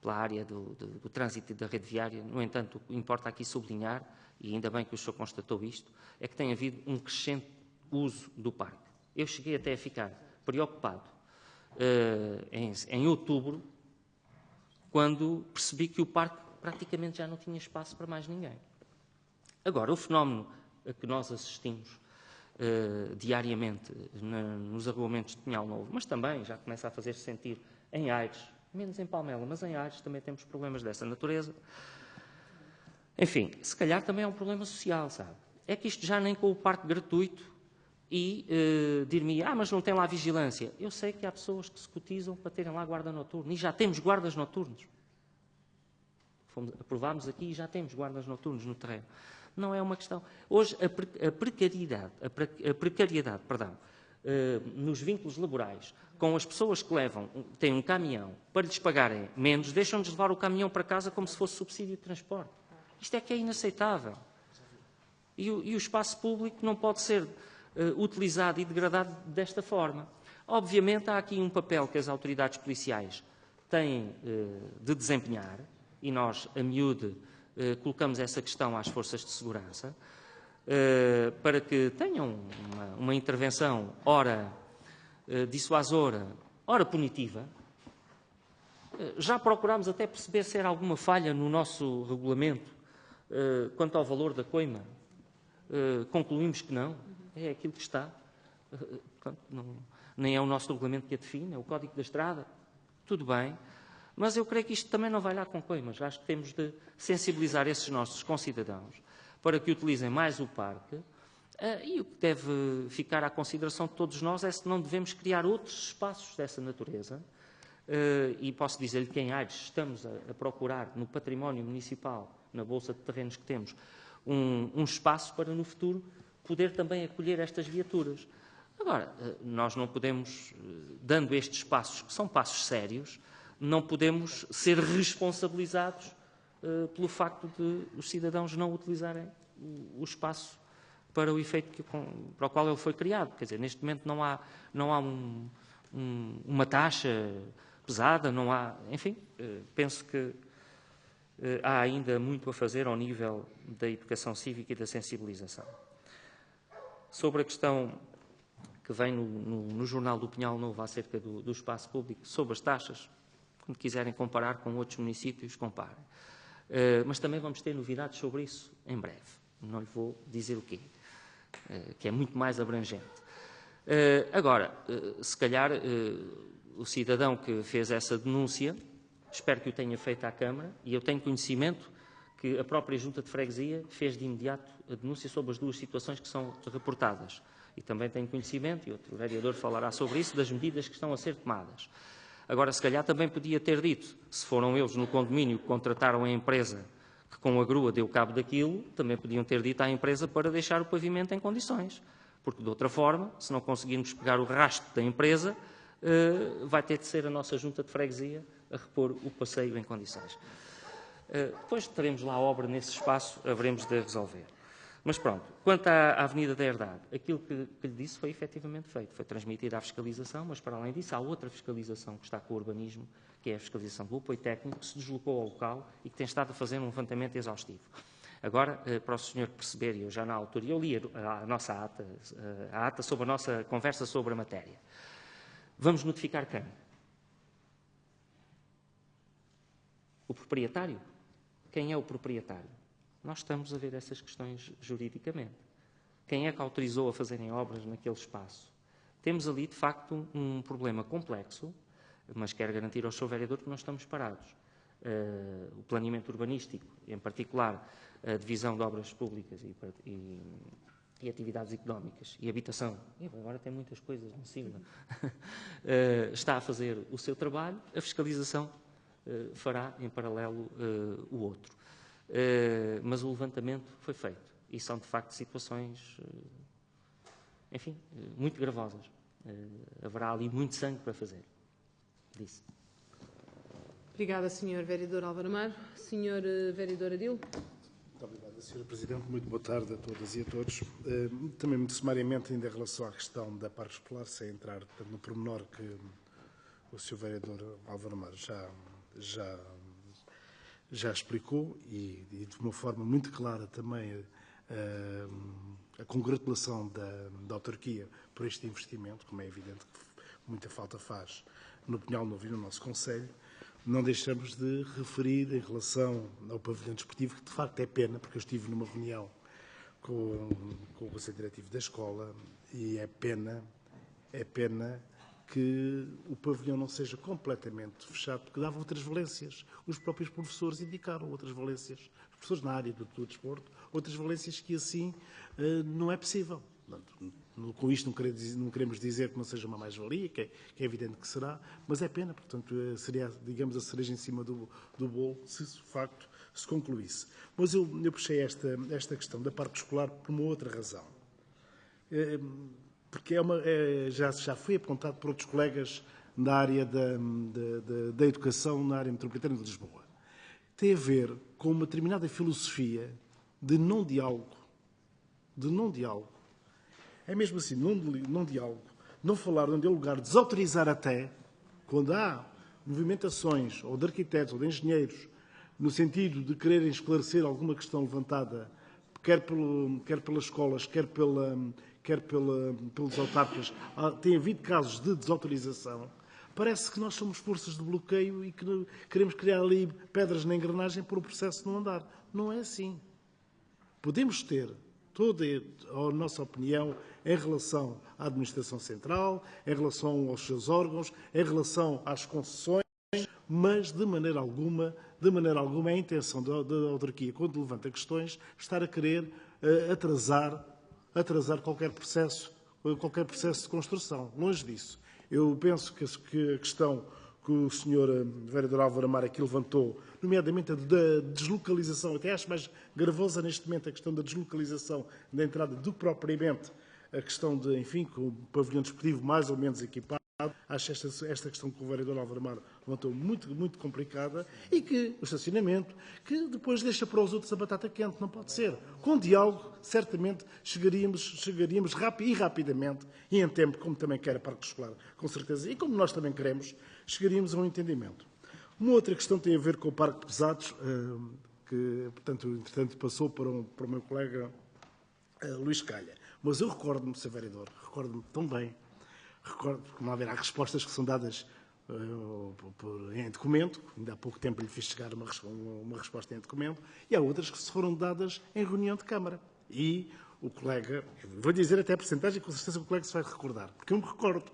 [SPEAKER 2] pela área do trânsito e da rede viária. No entanto, o que importa aqui sublinhar, e ainda bem que o senhor constatou isto, é que tem havido um crescente uso do parque. Eu cheguei até a ficar preocupado em outubro, quando percebi que o parque praticamente já não tinha espaço para mais ninguém. Agora, o fenómeno a que nós assistimos diariamente nos arruamentos de Pinhal Novo, mas também já começa a fazer-se sentir em Aires, menos em Palmela, mas em Aires também temos problemas dessa natureza. Enfim, se calhar também é um problema social, sabe? É que isto já nem com o parque gratuito e dir-me, mas não tem lá vigilância. Eu sei que há pessoas que se cotizam para terem lá guarda noturno e já temos guardas noturnos. Aprovámos aqui e já temos guardas noturnos no terreno. Não é uma questão. Hoje, a precariedade, nos vínculos laborais, com as pessoas que têm um caminhão, para lhes pagarem menos, deixam-nos levar o caminhão para casa como se fosse subsídio de transporte. Isto é que é inaceitável. E o espaço público não pode ser utilizado e degradado desta forma. Obviamente, há aqui um papel que as autoridades policiais têm de desempenhar, e nós, a miúde, colocamos essa questão às forças de segurança, para que tenham uma intervenção, ora dissuasora, ora punitiva. Já procurámos até perceber se era alguma falha no nosso regulamento quanto ao valor da coima. Concluímos que não, é aquilo que está. Nem é o nosso regulamento que a define, é o Código da Estrada. Tudo bem. Mas eu creio que isto também não vai lá com coimas. Acho que temos de sensibilizar esses nossos concidadãos para que utilizem mais o parque. E o que deve ficar à consideração de todos nós é se não devemos criar outros espaços dessa natureza. E posso dizer-lhe que em Aires estamos a procurar no património municipal, na bolsa de terrenos que temos, um espaço para no futuro poder também acolher estas viaturas. Agora, nós não podemos, dando estes passos, que são passos sérios, não podemos ser responsabilizados pelo facto de os cidadãos não utilizarem o espaço para o efeito para o qual ele foi criado. Quer dizer, neste momento não há uma taxa pesada, não há... Enfim, penso que há ainda muito a fazer ao nível da educação cívica e da sensibilização. Sobre a questão que vem no Jornal do Pinhal Novo acerca do espaço público, sobre as taxas, quando quiserem comparar com outros municípios, comparem. Mas também vamos ter novidades sobre isso em breve. Não lhe vou dizer o quê, que é muito mais abrangente. Agora, se calhar, o cidadão que fez essa denúncia, espero que o tenha feito à Câmara, e eu tenho conhecimento que a própria Junta de Freguesia fez de imediato a denúncia sobre as duas situações que são reportadas. E também tenho conhecimento, e outro vereador falará sobre isso, das medidas que estão a ser tomadas. Agora, se calhar também podia ter dito, se foram eles no condomínio que contrataram a empresa que com a grua deu cabo daquilo, também podiam ter dito à empresa para deixar o pavimento em condições. Porque, de outra forma, se não conseguirmos pegar o rastro da empresa, vai ter de ser a nossa Junta de Freguesia a repor o passeio em condições. Depois teremos lá a obra nesse espaço, haveremos de resolver. Mas pronto, quanto à Avenida da Herdade, aquilo que lhe disse foi efetivamente feito. Foi transmitida à fiscalização, mas para além disso há outra fiscalização que está com o urbanismo, que é a fiscalização do apoio técnico, que se deslocou ao local e que tem estado a fazer um levantamento exaustivo. Agora, para o senhor perceber, e eu já na altura, eu li a nossa ata, a ata sobre a nossa conversa sobre a matéria. Vamos notificar quem? O proprietário? Quem é o proprietário? Nós estamos a ver essas questões juridicamente. Quem é que autorizou a fazerem obras naquele espaço? Temos ali, de facto, um problema complexo, mas quero garantir ao Sr. Vereador que não estamos parados. O planeamento urbanístico, em particular a divisão de obras públicas e atividades económicas e habitação, agora tem muitas coisas na sigla, está a fazer o seu trabalho, a fiscalização fará em paralelo o outro. Mas o levantamento foi feito e são, de facto, situações, enfim, muito gravosas. Haverá ali muito sangue para fazer. Disse.
[SPEAKER 1] Obrigada, Sr. Vereador Álvaro Amaro. Sr. Vereador Adil.
[SPEAKER 4] Muito obrigado, Sra. Presidente. Muito boa tarde a todas e a todos. Também muito sumariamente, ainda em relação à questão da Parque Escolar, sem entrar no pormenor que o Sr. Vereador Álvaro Amaro já explicou e de uma forma muito clara também a congratulação da autarquia por este investimento, como é evidente que muita falta faz no Pinhal Novo e no nosso concelho. Não deixamos de referir em relação ao pavilhão desportivo, que de facto é pena, porque eu estive numa reunião com o Conselho Diretivo da escola e é pena que o pavilhão não seja completamente fechado, porque dava outras valências. Os próprios professores indicaram outras valências, os professores na área do desporto, outras valências que assim não é possível. Com isto não queremos dizer que não seja uma mais-valia, que é evidente que será, mas é pena, portanto, seria, digamos, a cereja em cima do bolo, se de facto se concluísse. Mas eu puxei esta questão da parte escolar por uma outra razão. Porque já foi apontado por outros colegas da área da educação na área metropolitana de Lisboa. Tem a ver com uma determinada filosofia de não diálogo. É mesmo assim, não diálogo, não falar, não dialogar, desautorizar até, quando há movimentações, ou de arquitetos, ou de engenheiros, no sentido de quererem esclarecer alguma questão levantada, quer pelas escolas, quer pelos autarcas, tem havido casos de desautorização. Parece que nós somos forças de bloqueio e que queremos criar ali pedras na engrenagem para o processo não andar. Não é assim. Podemos ter toda a nossa opinião em relação à administração central, em relação aos seus órgãos, em relação às concessões, mas de maneira alguma é a intenção da autarquia, quando levanta questões, estar a querer atrasar qualquer processo de construção. Longe disso. Eu penso que a questão que o Sr. Vereador Álvaro Amaro aqui levantou, nomeadamente a da deslocalização, até acho mais gravosa neste momento a questão da deslocalização da entrada do que propriamente a questão de, enfim, com o pavilhão desportivo mais ou menos equipado. Acho esta questão que o vereador Álvaro Amaro levantou muito, muito complicada e que o estacionamento, que depois deixa para os outros a batata quente, não pode ser. Com diálogo, certamente chegaríamos rapidamente e em tempo, como também quer a Parque Escolar, com certeza, e como nós também queremos, chegaríamos a um entendimento. Uma outra questão tem a ver com o Parque de Pesados, que, portanto, entretanto, passou para o meu colega Luís Calha. Mas eu recordo-me, Sr. Vereador, recordo-me tão bem, porque não haverá respostas que são dadas em documento, ainda há pouco tempo lhe fiz chegar uma resposta em documento, e há outras que se foram dadas em reunião de Câmara. E o colega, vou dizer até a porcentagem, com certeza o colega se vai recordar, porque eu me recordo.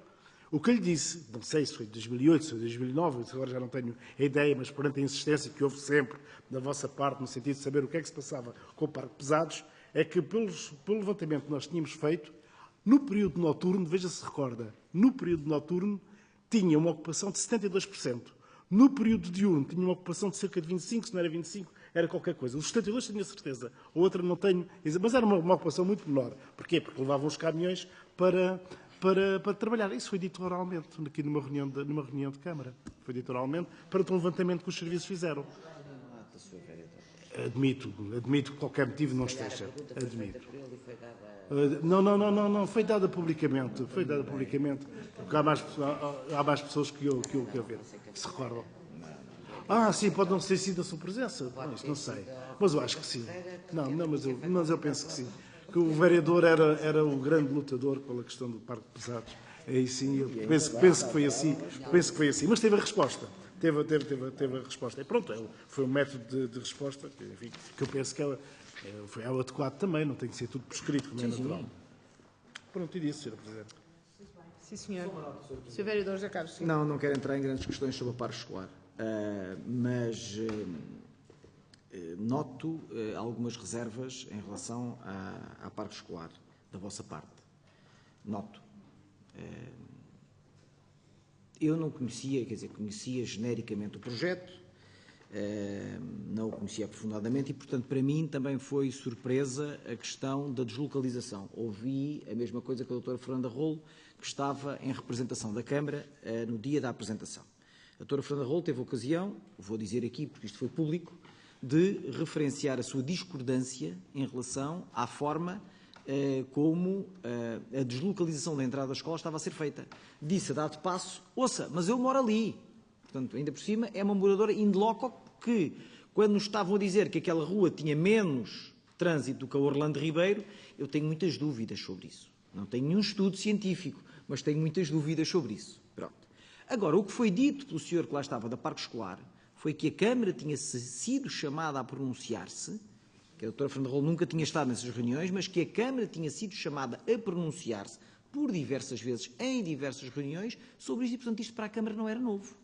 [SPEAKER 4] O que eu lhe disse, não sei se foi de 2008, se foi de 2009, agora já não tenho a ideia, mas perante a insistência que houve sempre da vossa parte, no sentido de saber o que é que se passava com o parque de pesados, é que pelo levantamento que nós tínhamos feito, no período noturno, veja se recorda, no período noturno tinha uma ocupação de 72%. No período diurno tinha uma ocupação de cerca de 25%, se não era 25%, era qualquer coisa. Os 72 tenho a certeza, a outra não tenho, mas era uma ocupação muito menor. Porquê? Porque levavam os caminhões para trabalhar. Isso foi dito oralmente, aqui numa reunião de Câmara. Foi dito oralmente, para um levantamento que os serviços fizeram. Admito que qualquer motivo não esteja. Admito. Não, foi dada publicamente. Foi dada publicamente, porque há mais pessoas que eu ver, que se recordam. Sim, pode não ter sido a sua presença. Isto não sei. Mas eu acho que sim. Mas eu penso que sim. Que o vereador era o grande lutador pela questão do parque de pesados. Aí sim, eu penso que foi assim. Penso que foi assim. Mas teve a resposta. Teve a resposta. E pronto, foi um método de resposta que eu penso que foi adequado também. Não tem que ser tudo prescrito, como é natural. Pronto, e disse, Sr. Presidente.
[SPEAKER 1] Sim, senhor. Sr. Vereador José Carlos. Sim.
[SPEAKER 3] Não quero entrar em grandes questões sobre a parque escolar. Mas noto algumas reservas em relação à parque escolar, da vossa parte. Noto. Eu não conhecia, conhecia genericamente o projeto, não o conhecia aprofundadamente e, portanto, para mim também foi surpresa a questão da deslocalização. Ouvi a mesma coisa que a doutora Fernanda Rolo, que estava em representação da Câmara no dia da apresentação. A doutora Fernanda Rolo teve a ocasião, vou dizer aqui porque isto foi público, de referenciar a sua discordância em relação à forma como a deslocalização da entrada da escola estava a ser feita. Disse a dado passo, ouça, mas eu moro ali. Portanto, ainda por cima, é uma moradora in loco que, quando nos estavam a dizer que aquela rua tinha menos trânsito do que a Orlando Ribeiro, eu tenho muitas dúvidas sobre isso. Não tenho nenhum estudo científico, mas tenho muitas dúvidas sobre isso. Pronto. Agora, o que foi dito pelo senhor que lá estava da Parque Escolar foi que a Câmara tinha sido chamada a pronunciar-se, que a doutora Fernanda Rolo nunca tinha estado nessas reuniões, mas que a Câmara tinha sido chamada a pronunciar-se por diversas vezes, em diversas reuniões, sobre isto, e, portanto, isto para a Câmara não era novo.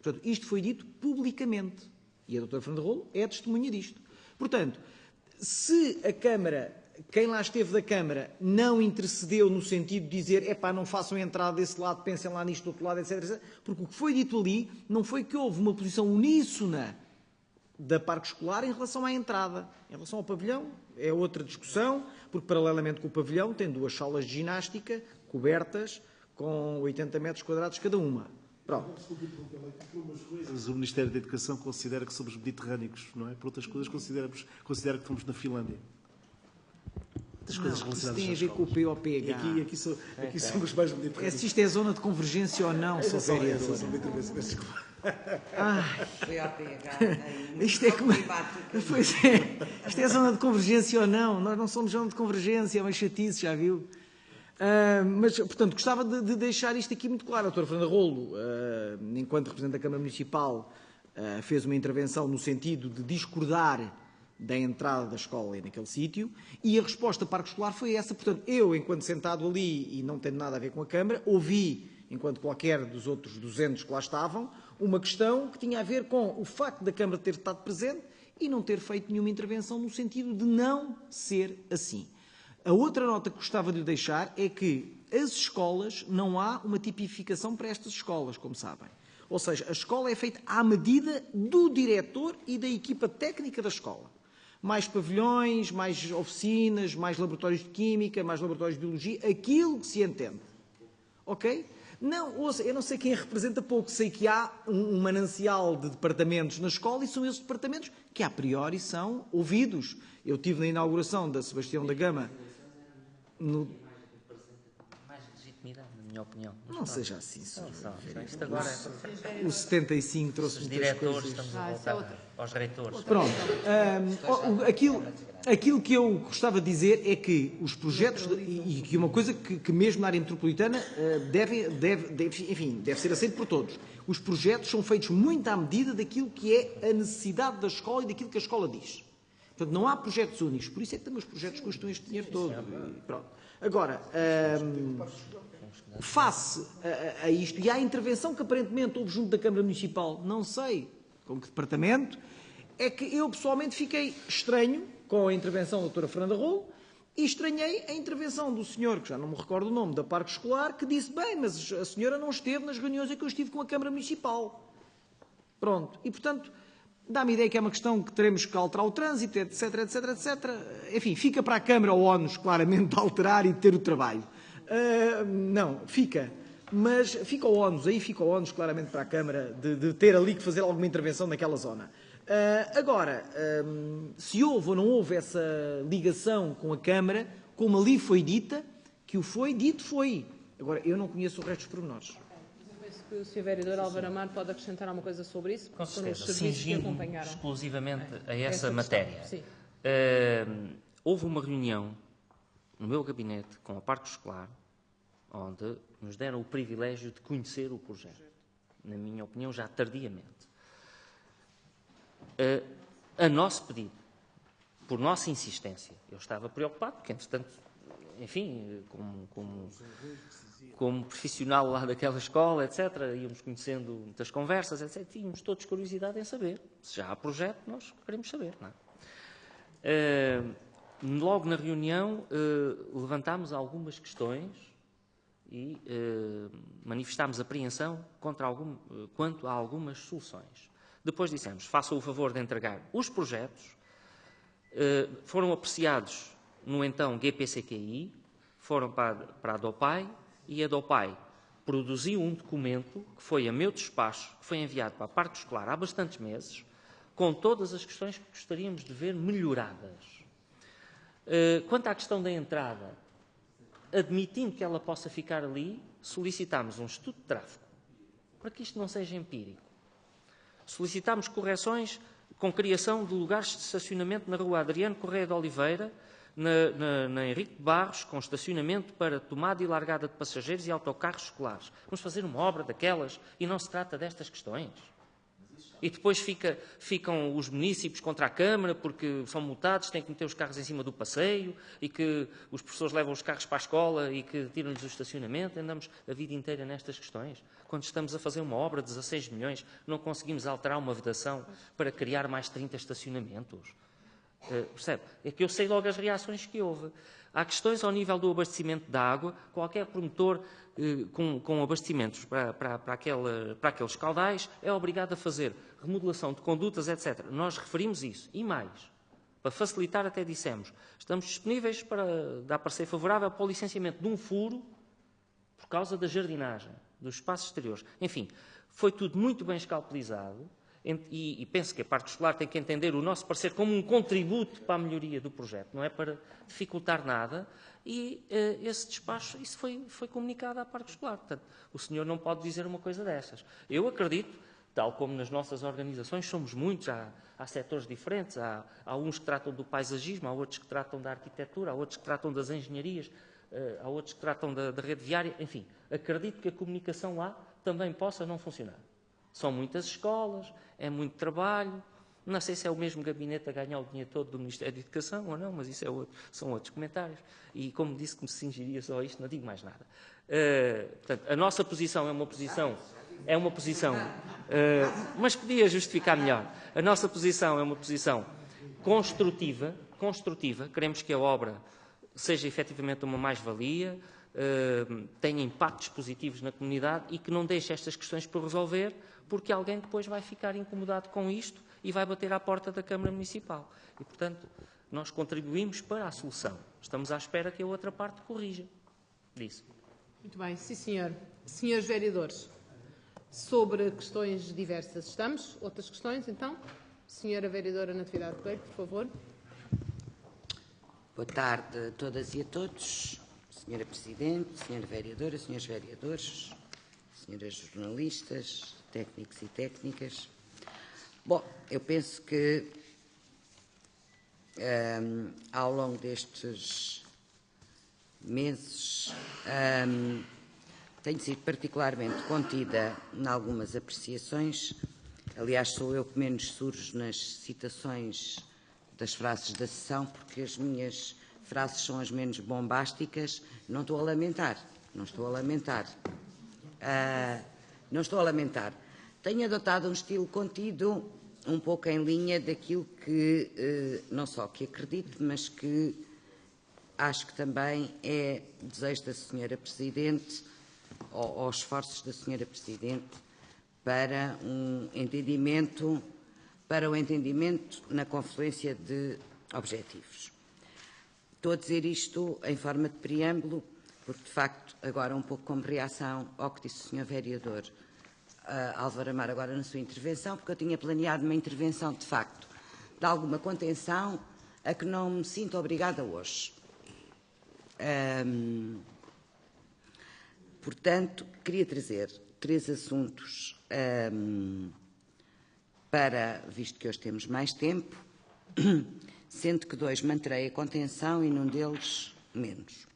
[SPEAKER 3] Portanto, isto foi dito publicamente, e a doutora Fernanda Rolo é testemunha disto. Portanto, se a Câmara, quem lá esteve da Câmara, não intercedeu no sentido de dizer, não façam entrada desse lado, pensem lá nisto do outro lado, etc., porque o que foi dito ali não foi que houve uma posição uníssona da Parque Escolar em relação à entrada. Em relação ao pavilhão, é outra discussão, porque paralelamente com o pavilhão tem 2 salas de ginástica cobertas com 80 metros quadrados cada uma. Pronto.
[SPEAKER 4] Por umas coisas o Ministério da Educação considera que somos mediterrâneos, não é? Por outras coisas considera que estamos na Finlândia. Outras coisas relacionadas
[SPEAKER 3] isso tem a ver com o POPH.
[SPEAKER 4] Aqui somos mais mediterrâneos.
[SPEAKER 3] Se isto é zona de convergência ou não, sou vereador. Isto é como... Pois é. Isto é zona de convergência ou não? Nós não somos zona de convergência, é uma chatice, já viu? Mas, portanto, gostava de deixar isto aqui muito claro. A doutora Fernanda Rolo, enquanto representante da Câmara Municipal, fez uma intervenção no sentido de discordar da entrada da escola naquele sítio, e a resposta para o Parque Escolar foi essa. Portanto, eu, enquanto sentado ali, e não tendo nada a ver com a Câmara, ouvi, enquanto qualquer dos outros 200 que lá estavam, uma questão que tinha a ver com o facto da Câmara ter estado presente e não ter feito nenhuma intervenção no sentido de não ser assim. A outra nota que gostava de lhe deixar é que as escolas, não há uma tipificação para estas escolas, como sabem. Ou seja, a escola é feita à medida do diretor e da equipa técnica da escola. Mais pavilhões, mais oficinas, mais laboratórios de química, mais laboratórios de biologia, aquilo que se entende. Ok? Não, ouça, eu não sei quem representa pouco, sei que há um manancial de departamentos na escola e são esses departamentos que, a priori, são ouvidos. Eu estive na inauguração da Sebastião da Gama.
[SPEAKER 2] Mais legitimidade, na minha opinião.
[SPEAKER 3] Não seja assim, senhor.
[SPEAKER 2] Isto agora
[SPEAKER 3] O 75 trouxe
[SPEAKER 2] os
[SPEAKER 3] muitas
[SPEAKER 2] diretores,
[SPEAKER 3] coisas.
[SPEAKER 2] estamos a voltar aos reitores.
[SPEAKER 3] Pronto. Aquilo que eu gostava de dizer é que os projetos, e que uma coisa que mesmo na área metropolitana deve ser aceito por todos, os projetos são feitos muito à medida daquilo que é a necessidade da escola e daquilo que a escola diz. Portanto, não há projetos únicos, por isso é que também os projetos custam este dinheiro todo. E pronto. Agora, face a isto, e à intervenção que aparentemente houve junto da Câmara Municipal, não sei com que departamento, é que eu pessoalmente fiquei estranho com a intervenção da doutora Fernanda Rolo e estranhei a intervenção do senhor, que já não me recordo o nome, da Parque Escolar, que disse, bem, mas a senhora não esteve nas reuniões em que eu estive com a Câmara Municipal. Pronto. E, portanto, dá-me a ideia que é uma questão que teremos que alterar o trânsito, etc, etc, etc. Enfim, fica para a Câmara o ónus, claramente, de alterar e de ter o trabalho. Não, fica. Mas fica o ónus, claramente, para a Câmara de ter ali que fazer alguma intervenção naquela zona. Agora, se houve ou não houve essa ligação com a Câmara, como ali foi dita, que o foi, dito foi. Agora, eu não conheço o resto dos pormenores.
[SPEAKER 1] Penso que o Sr. Vereador Álvaro Amar pode acrescentar alguma coisa sobre isso,
[SPEAKER 2] Com
[SPEAKER 1] foram os
[SPEAKER 2] certeza,
[SPEAKER 1] serviços que
[SPEAKER 2] cingindo
[SPEAKER 1] acompanharam
[SPEAKER 2] exclusivamente a
[SPEAKER 1] essa
[SPEAKER 2] essa matéria.
[SPEAKER 1] questão. Sim.
[SPEAKER 2] Houve uma reunião no meu gabinete com a Parque Escolar, onde nos deram o privilégio de conhecer o projeto, na minha opinião, já tardiamente. A nosso pedido, por nossa insistência, eu estava preocupado, porque, entretanto, enfim, como profissional lá daquela escola, etc., íamos conhecendo muitas conversas, etc., tínhamos todos curiosidade em saber. Se já há projeto, nós queremos saber, não é? Logo na reunião, levantámos algumas questões e manifestámos apreensão quanto a algumas soluções. Depois dissemos, façam o favor de entregar os projetos, foram apreciados no então GPCQI, foram para a DOPAI, e a DOPAI produziu um documento que foi a meu despacho, que foi enviado para a Parque Escolar há bastantes meses, com todas as questões que gostaríamos de ver melhoradas. Quanto à questão da entrada, admitindo que ela possa ficar ali, solicitámos um estudo de tráfego, para que isto não seja empírico. Solicitámos correções com criação de lugares de estacionamento na rua Adriano Correia de Oliveira, na Henrique de Barros, com estacionamento para tomada e largada de passageiros e autocarros escolares. Vamos fazer uma obra daquelas e não se trata destas questões. E depois ficam os munícipes contra a Câmara porque são multados, têm que meter os carros em cima do passeio e que os professores levam os carros para a escola e que tiram-lhes o estacionamento. Andamos a vida inteira nestas questões. Quando estamos a fazer uma obra de 16 milhões, não conseguimos alterar uma vedação para criar mais 30 estacionamentos. Percebe? É que eu sei logo as reações que houve. Há questões ao nível do abastecimento da água. Qualquer promotor com abastecimentos para aqueles caudais é obrigado a fazer remodelação de condutas, etc. Nós referimos isso. E mais, para facilitar até dissemos, estamos disponíveis para dar parecer favorável para o licenciamento de um furo por causa da jardinagem, dos espaços exteriores. Enfim, foi tudo muito bem escalpelizado. E penso que a Parque Escolar tem que entender o nosso parecer como um contributo para a melhoria do projeto, não é para dificultar nada, e esse despacho, isso foi comunicado à Parque Escolar. Portanto, o senhor não pode dizer uma coisa dessas. Eu acredito, tal como nas nossas organizações, somos muitos, há setores diferentes, há uns que tratam do paisagismo, há outros que tratam da arquitetura, há outros que tratam das engenharias, há outros que tratam da rede viária, enfim, acredito que a comunicação lá também possa não funcionar. São muitas escolas, é muito trabalho, não sei se é o mesmo gabinete a ganhar o dinheiro todo do Ministério da Educação ou não, mas isso são outros comentários. E como disse que me cingiria só a isto, não digo mais nada. Portanto, a nossa posição é uma posição, mas podia justificar melhor. A nossa posição é uma posição construtiva, queremos que a obra seja efetivamente uma mais-valia, tenha impactos positivos na comunidade e que não deixe estas questões por resolver, porque alguém depois vai ficar incomodado com isto e vai bater à porta da Câmara Municipal. E, portanto, nós contribuímos para a solução. Estamos à espera que a outra parte corrija disso.
[SPEAKER 1] Muito bem, sim senhor. Senhores vereadores, sobre questões diversas estamos. Outras questões, então? Senhora vereadora Natividade Coelho, por favor.
[SPEAKER 5] Boa tarde a todas e a todos. Senhora Presidente, Senhora Vereadora, Senhores Vereadores, Senhoras Jornalistas, técnicos e técnicas. Bom, eu penso que ao longo destes meses tenho sido particularmente contida em algumas apreciações. Aliás, sou eu que menos surjo nas citações das frases da sessão, porque as minhas frases são as menos bombásticas. Não estou a lamentar, não estou a lamentar. Não estou a lamentar. Tenho adotado um estilo contido, um pouco em linha daquilo que, não só que acredito, mas que acho que também é desejo da Sra. Presidente, ou esforços da Sra. Presidente, para o entendimento na confluência de objetivos. Estou a dizer isto em forma de preâmbulo, porque, de facto, agora um pouco como reação ao que disse o Sr. Vereador Álvaro Amar agora na sua intervenção, porque eu tinha planeado uma intervenção, de facto, de alguma contenção, a que não me sinto obrigada hoje. Portanto, queria trazer 3 assuntos visto que hoje temos mais tempo, sendo que 2 manterei a contenção e num deles menos.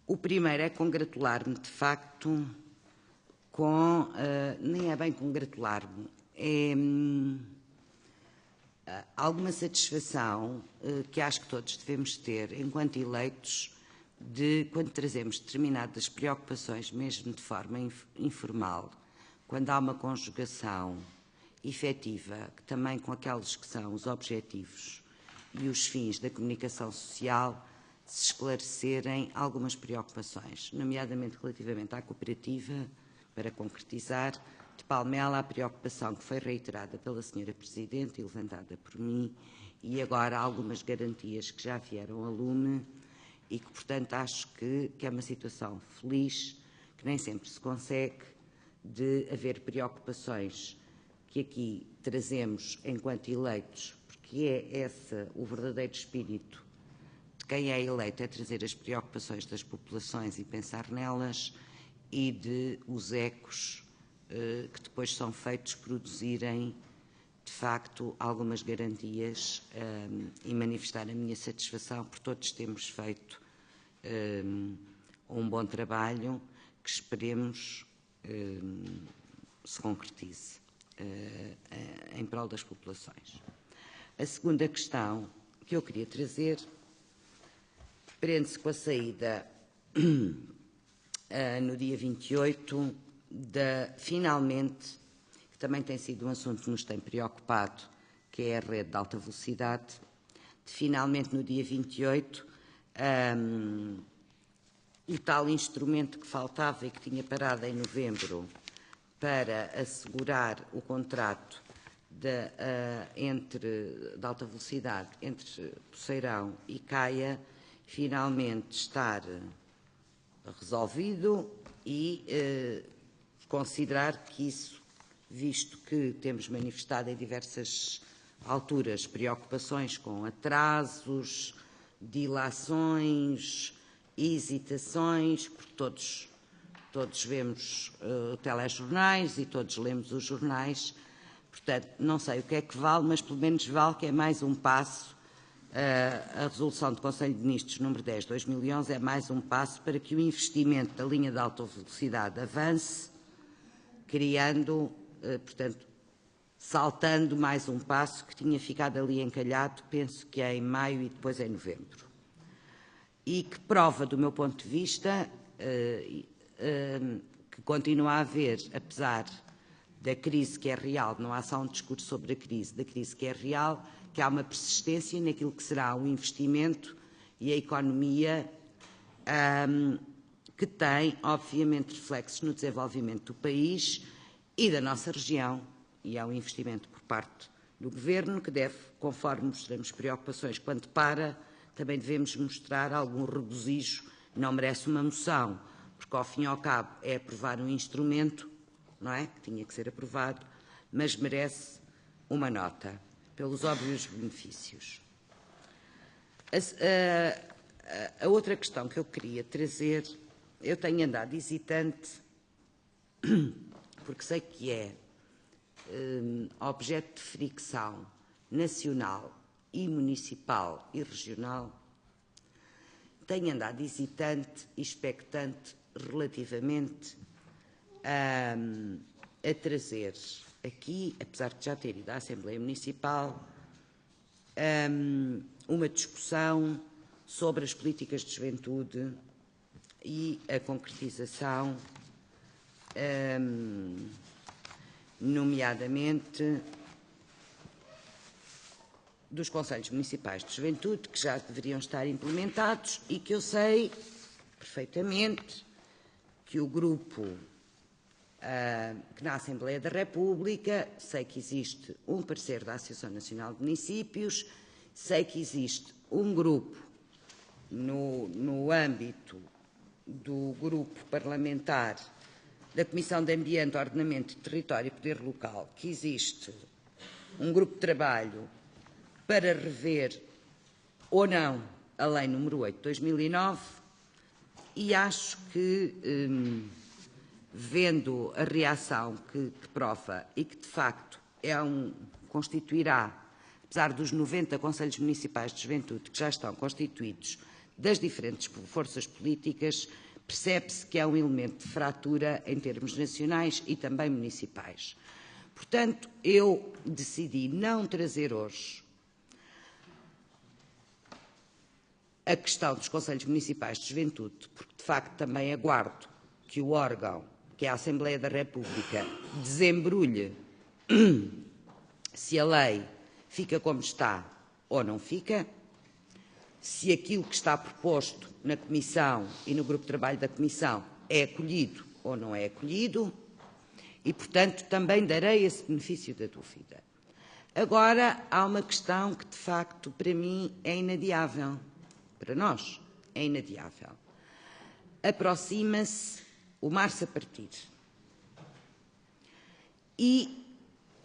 [SPEAKER 5] O primeiro é congratular-me, de facto, com... nem é bem congratular-me, é alguma satisfação que acho que todos devemos ter, enquanto eleitos, de quando trazemos determinadas preocupações, mesmo de forma informal, quando há uma conjugação efetiva, também com aqueles que são os objetivos e os fins da comunicação social, se esclarecerem algumas preocupações, nomeadamente relativamente à cooperativa, para concretizar, de Palmela, a preocupação que foi reiterada pela Sra. Presidente e levantada por mim, e agora algumas garantias que já vieram a lume e que, portanto, acho que é uma situação feliz, que nem sempre se consegue, de haver preocupações que aqui trazemos enquanto eleitos, porque é esse o verdadeiro espírito de quem é eleito, é trazer as preocupações das populações e pensar nelas, e de os ecos que depois são feitos produzirem, de facto, algumas garantias e manifestar a minha satisfação por todos termos feito um bom trabalho que esperemos se concretize em prol das populações. A segunda questão que eu queria trazer prende-se com a saída no dia 28 finalmente, que também tem sido um assunto que nos tem preocupado, que é a rede de alta velocidade, finalmente no dia 28 o tal instrumento que faltava e que tinha parado em novembro para assegurar o contrato de alta velocidade entre Poceirão e Caia, finalmente estar resolvido e considerar que isso, visto que temos manifestado em diversas alturas preocupações com atrasos, dilações, hesitações, porque todos vemos telejornais e todos lemos os jornais, portanto, não sei o que é que vale, mas pelo menos vale que é mais um passo. A resolução do Conselho de Ministros número 10/2011 é mais um passo para que o investimento da linha de alta velocidade avance, criando, portanto, saltando mais um passo que tinha ficado ali encalhado, penso que é em maio e depois em novembro. E que prova, do meu ponto de vista, que continua a haver, apesar da crise que é real, não há só um discurso sobre a crise, da crise que é real, que há uma persistência naquilo que será o investimento e a economia que tem, obviamente, reflexos no desenvolvimento do país e da nossa região, e há um investimento por parte do Governo que deve, conforme mostramos preocupações quando para, também devemos mostrar algum regozijo. Não merece uma moção, porque ao fim e ao cabo é aprovar um instrumento, não é? Que tinha que ser aprovado, mas merece uma nota, pelos óbvios benefícios. A outra questão que eu queria trazer, eu tenho andado hesitante, porque sei que é objeto de fricção nacional e municipal e regional, tenho andado hesitante e expectante relativamente a trazer aqui, apesar de já ter ido à Assembleia Municipal, uma discussão sobre as políticas de juventude e a concretização, nomeadamente dos Conselhos Municipais de Juventude, que já deveriam estar implementados e que eu sei perfeitamente que o grupo que na Assembleia da República, sei que existe um parecer da Associação Nacional de Municípios, sei que existe um grupo no âmbito do grupo parlamentar da Comissão de Ambiente, Ordenamento, Território e Poder Local, que existe um grupo de trabalho para rever ou não a Lei número 8 de 2009, e acho que, vendo a reação que prova e que, de facto, constituirá, apesar dos 90 Conselhos Municipais de Juventude que já estão constituídos das diferentes forças políticas, percebe-se que é um elemento de fratura em termos nacionais e também municipais. Portanto, eu decidi não trazer hoje a questão dos Conselhos Municipais de Juventude, porque, de facto, também aguardo que o órgão, que é a Assembleia da República, desembrulhe se a lei fica como está ou não fica, se aquilo que está proposto na Comissão e no grupo de trabalho da Comissão é acolhido ou não é acolhido, e, portanto, também darei esse benefício da dúvida. Agora, há uma questão que, de facto, para mim é inadiável. Para nós é inadiável. Aproxima-se o março a partir. E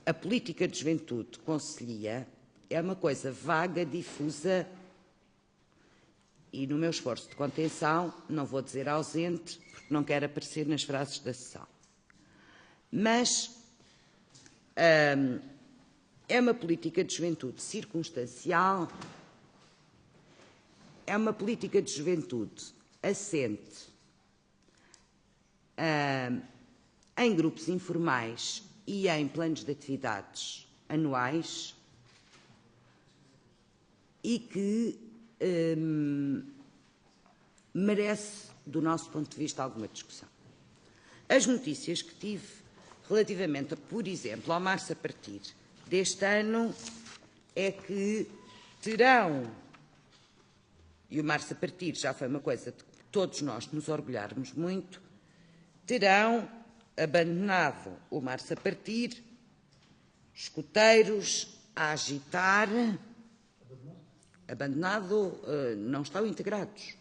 [SPEAKER 5] a política de juventude conselhia é uma coisa vaga, difusa, e no meu esforço de contenção, não vou dizer ausente, porque não quero aparecer nas frases da sessão. Mas é uma política de juventude circunstancial, é uma política de juventude assente em grupos informais e em planos de atividades anuais e que merece, do nosso ponto de vista, alguma discussão. As notícias que tive relativamente, por exemplo, ao março a partir deste ano, é que terão, e o março a partir já foi uma coisa de que todos nós nos orgulharmos muito, terão abandonado o março a partir, escuteiros a agitar, abandonado, não estão integrados,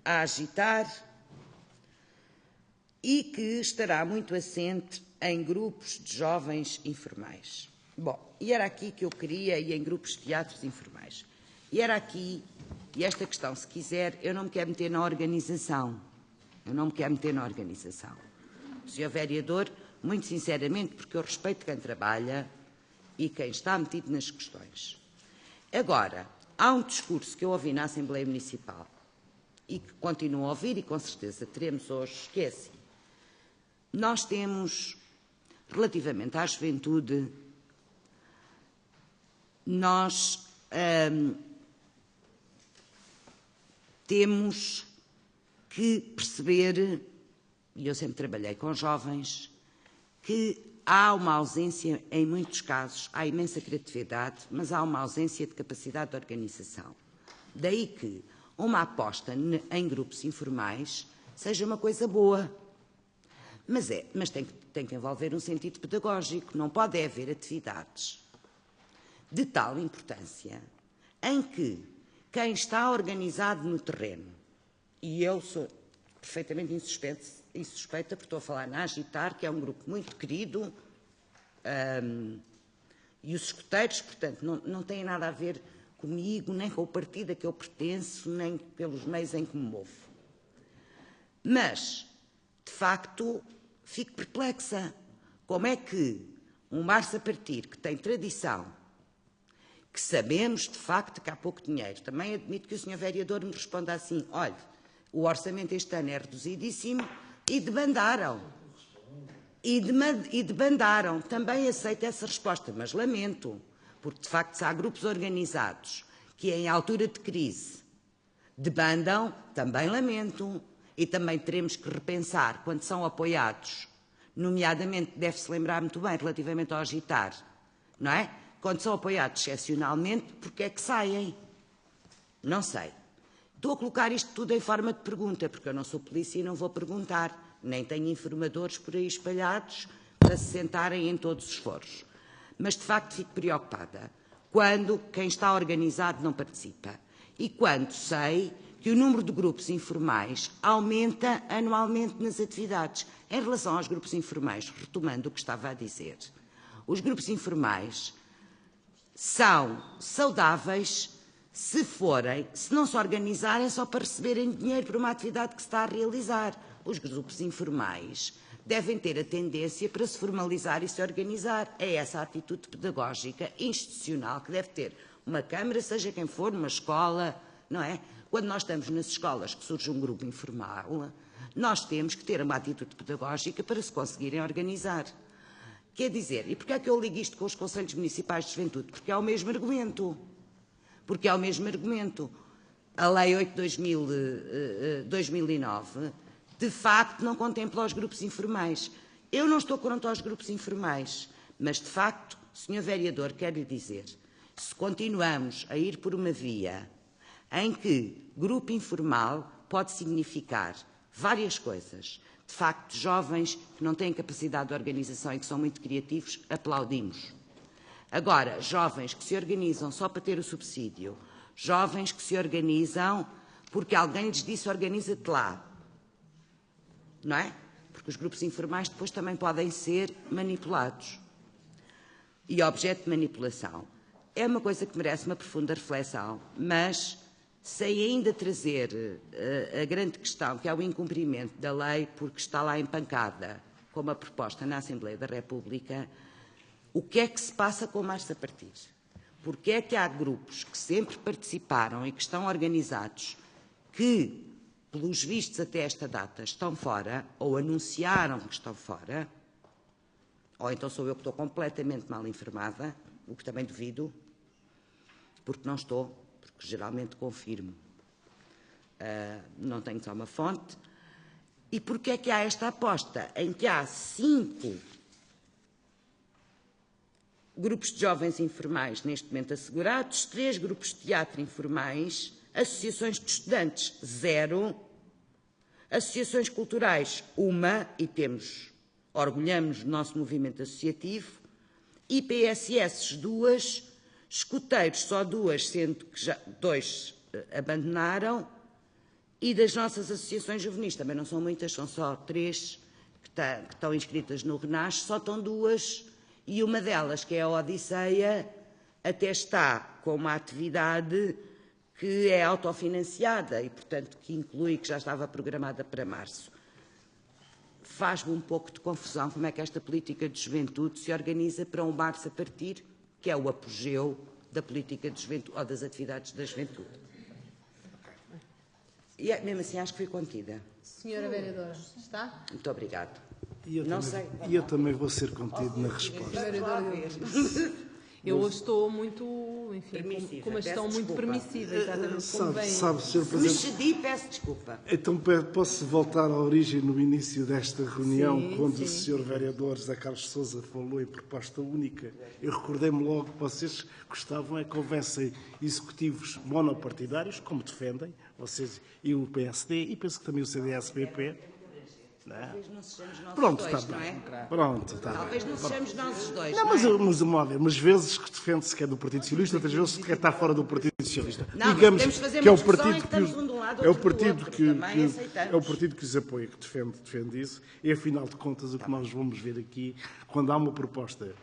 [SPEAKER 5] a agitar, e que estará muito assente em grupos de jovens informais. Bom, e era aqui que eu queria, e em grupos de teatros informais. E era aqui, e esta questão, se quiser, eu não me quero meter na organização. Eu não me quero meter na organização. O Sr. Vereador, muito sinceramente, porque eu respeito quem trabalha e quem está metido nas questões. Agora, há um discurso que eu ouvi na Assembleia Municipal e que continuo a ouvir, e com certeza teremos hoje, que é assim. Nós temos, relativamente à juventude, nós temos que perceber, e eu sempre trabalhei com jovens, que há uma ausência, em muitos casos, há imensa criatividade, mas há uma ausência de capacidade de organização. Daí que uma aposta em grupos informais seja uma coisa boa. Mas tem que envolver um sentido pedagógico. Não pode haver atividades de tal importância em que quem está organizado no terreno, e eu sou perfeitamente insuspeita, porque estou a falar na Agitar, que é um grupo muito querido, e os escuteiros, portanto, não têm nada a ver comigo, nem com o partido a que eu pertenço, nem pelos meios em que me movo. Mas, de facto, fico perplexa. Como é que um março a partir, que tem tradição, que sabemos, de facto, que há pouco dinheiro, também admito que o Sr. Vereador me responda assim, olha, o orçamento este ano é reduzidíssimo, e debandaram. E debandaram. Também aceito essa resposta, mas lamento, porque de facto se há grupos organizados que em altura de crise debandam, também lamento. E também teremos que repensar quando são apoiados, nomeadamente, deve-se lembrar muito bem, relativamente ao agitar, não é? Quando são apoiados excepcionalmente, porque é que saem? Não sei. Estou a colocar isto tudo em forma de pergunta, porque eu não sou polícia e não vou perguntar, nem tenho informadores por aí espalhados para se sentarem em todos os foros. Mas, de facto, fico preocupada quando quem está organizado não participa e quando sei que o número de grupos informais aumenta anualmente nas atividades. Em relação aos grupos informais, retomando o que estava a dizer, os grupos informais são saudáveis se não se organizarem só para receberem dinheiro por uma atividade que se está a realizar. Os grupos informais devem ter a tendência para se formalizar e se organizar. É essa a atitude pedagógica institucional que deve ter uma Câmara, seja quem for, uma escola, não é? Quando nós estamos nas escolas que surge um grupo informal, nós temos que ter uma atitude pedagógica para se conseguirem organizar. Quer dizer, e porquê é que eu ligo isto com os Conselhos Municipais de Juventude? Porque é o mesmo argumento. Porque é o mesmo argumento. A Lei 8 de 2009, de facto, não contempla os grupos informais. Eu não estou contra os grupos informais, mas, de facto, Sr. Vereador, quero lhe dizer, se continuamos a ir por uma via em que grupo informal pode significar várias coisas. De facto, jovens que não têm capacidade de organização e que são muito criativos, aplaudimos. Agora, jovens que se organizam só para ter o subsídio, jovens que se organizam porque alguém lhes disse organiza-te lá, não é? Porque os grupos informais depois também podem ser manipulados. E objeto de manipulação. É uma coisa que merece uma profunda reflexão, mas sem ainda trazer a grande questão, que é o incumprimento da lei, porque está lá empancada, como a proposta na Assembleia da República, o que é que se passa com o Março a Partir? Porque é que há grupos que sempre participaram e que estão organizados, que, pelos vistos até esta data, estão fora, ou anunciaram que estão fora, ou então sou eu que estou completamente mal informada, o que também duvido, porque não estou, porque geralmente confirmo. Não tenho só uma fonte. E porquê é que há esta aposta em que há 5 grupos de jovens informais neste momento assegurados, 3 grupos de teatro informais, associações de estudantes 0, associações culturais 1, e orgulhamos do nosso movimento associativo, IPSS 2, escuteiros só 2, sendo que já 2 abandonaram, e das nossas associações juvenis, também não são muitas, são só 3 que estão inscritas no RENASCE, só estão 2, e uma delas, que é a Odisseia, até está com uma atividade que é autofinanciada e, portanto, que inclui, que já estava programada para março. Faz-me um pouco de confusão como é que esta política de juventude se organiza para um Março a Partir, que é o apogeu da política de juventude, ou das atividades da juventude. E mesmo assim acho que fui contida.
[SPEAKER 1] Senhora Vereadora, está?
[SPEAKER 5] Muito obrigada.
[SPEAKER 4] E eu também vou ser contido na resposta.
[SPEAKER 1] Eu hoje estou muito, enfim, com uma gestão muito permissiva, exatamente como vem.
[SPEAKER 4] Sabe, Sr.
[SPEAKER 5] Me
[SPEAKER 4] Presidente,
[SPEAKER 5] cedi, peço desculpa.
[SPEAKER 4] então posso voltar à origem no início desta reunião,
[SPEAKER 1] Sim,
[SPEAKER 4] quando
[SPEAKER 1] sim.
[SPEAKER 4] o Sr. Vereador José Carlos Sousa falou em proposta única. Eu recordei-me logo que vocês gostavam é que houvessem executivos monopartidários, como defendem, vocês e o PSD, e penso que também o CDS-PP.
[SPEAKER 5] Talvez não sejamos nós
[SPEAKER 4] Pronto,
[SPEAKER 5] os
[SPEAKER 4] está
[SPEAKER 5] dois, não
[SPEAKER 4] bem.
[SPEAKER 5] é?
[SPEAKER 4] Pronto, está bem.
[SPEAKER 5] Talvez não sejamos nós os dois,
[SPEAKER 4] Não,
[SPEAKER 5] não é?
[SPEAKER 4] mas vamos ver, umas vezes que defende-se que é do Partido Socialista, outras vezes que está fora do Partido Socialista.
[SPEAKER 5] Não, mas
[SPEAKER 4] digamos
[SPEAKER 5] podemos fazer
[SPEAKER 4] que é
[SPEAKER 5] uma
[SPEAKER 4] o
[SPEAKER 5] discussão
[SPEAKER 4] partido
[SPEAKER 5] em que estamos um de um lado,
[SPEAKER 4] é o
[SPEAKER 5] outro do
[SPEAKER 4] partido
[SPEAKER 5] outro,
[SPEAKER 4] que
[SPEAKER 5] também aceitamos.
[SPEAKER 4] é o partido que os apoia, que defende isso. E afinal de contas o que nós vamos ver aqui, quando há uma proposta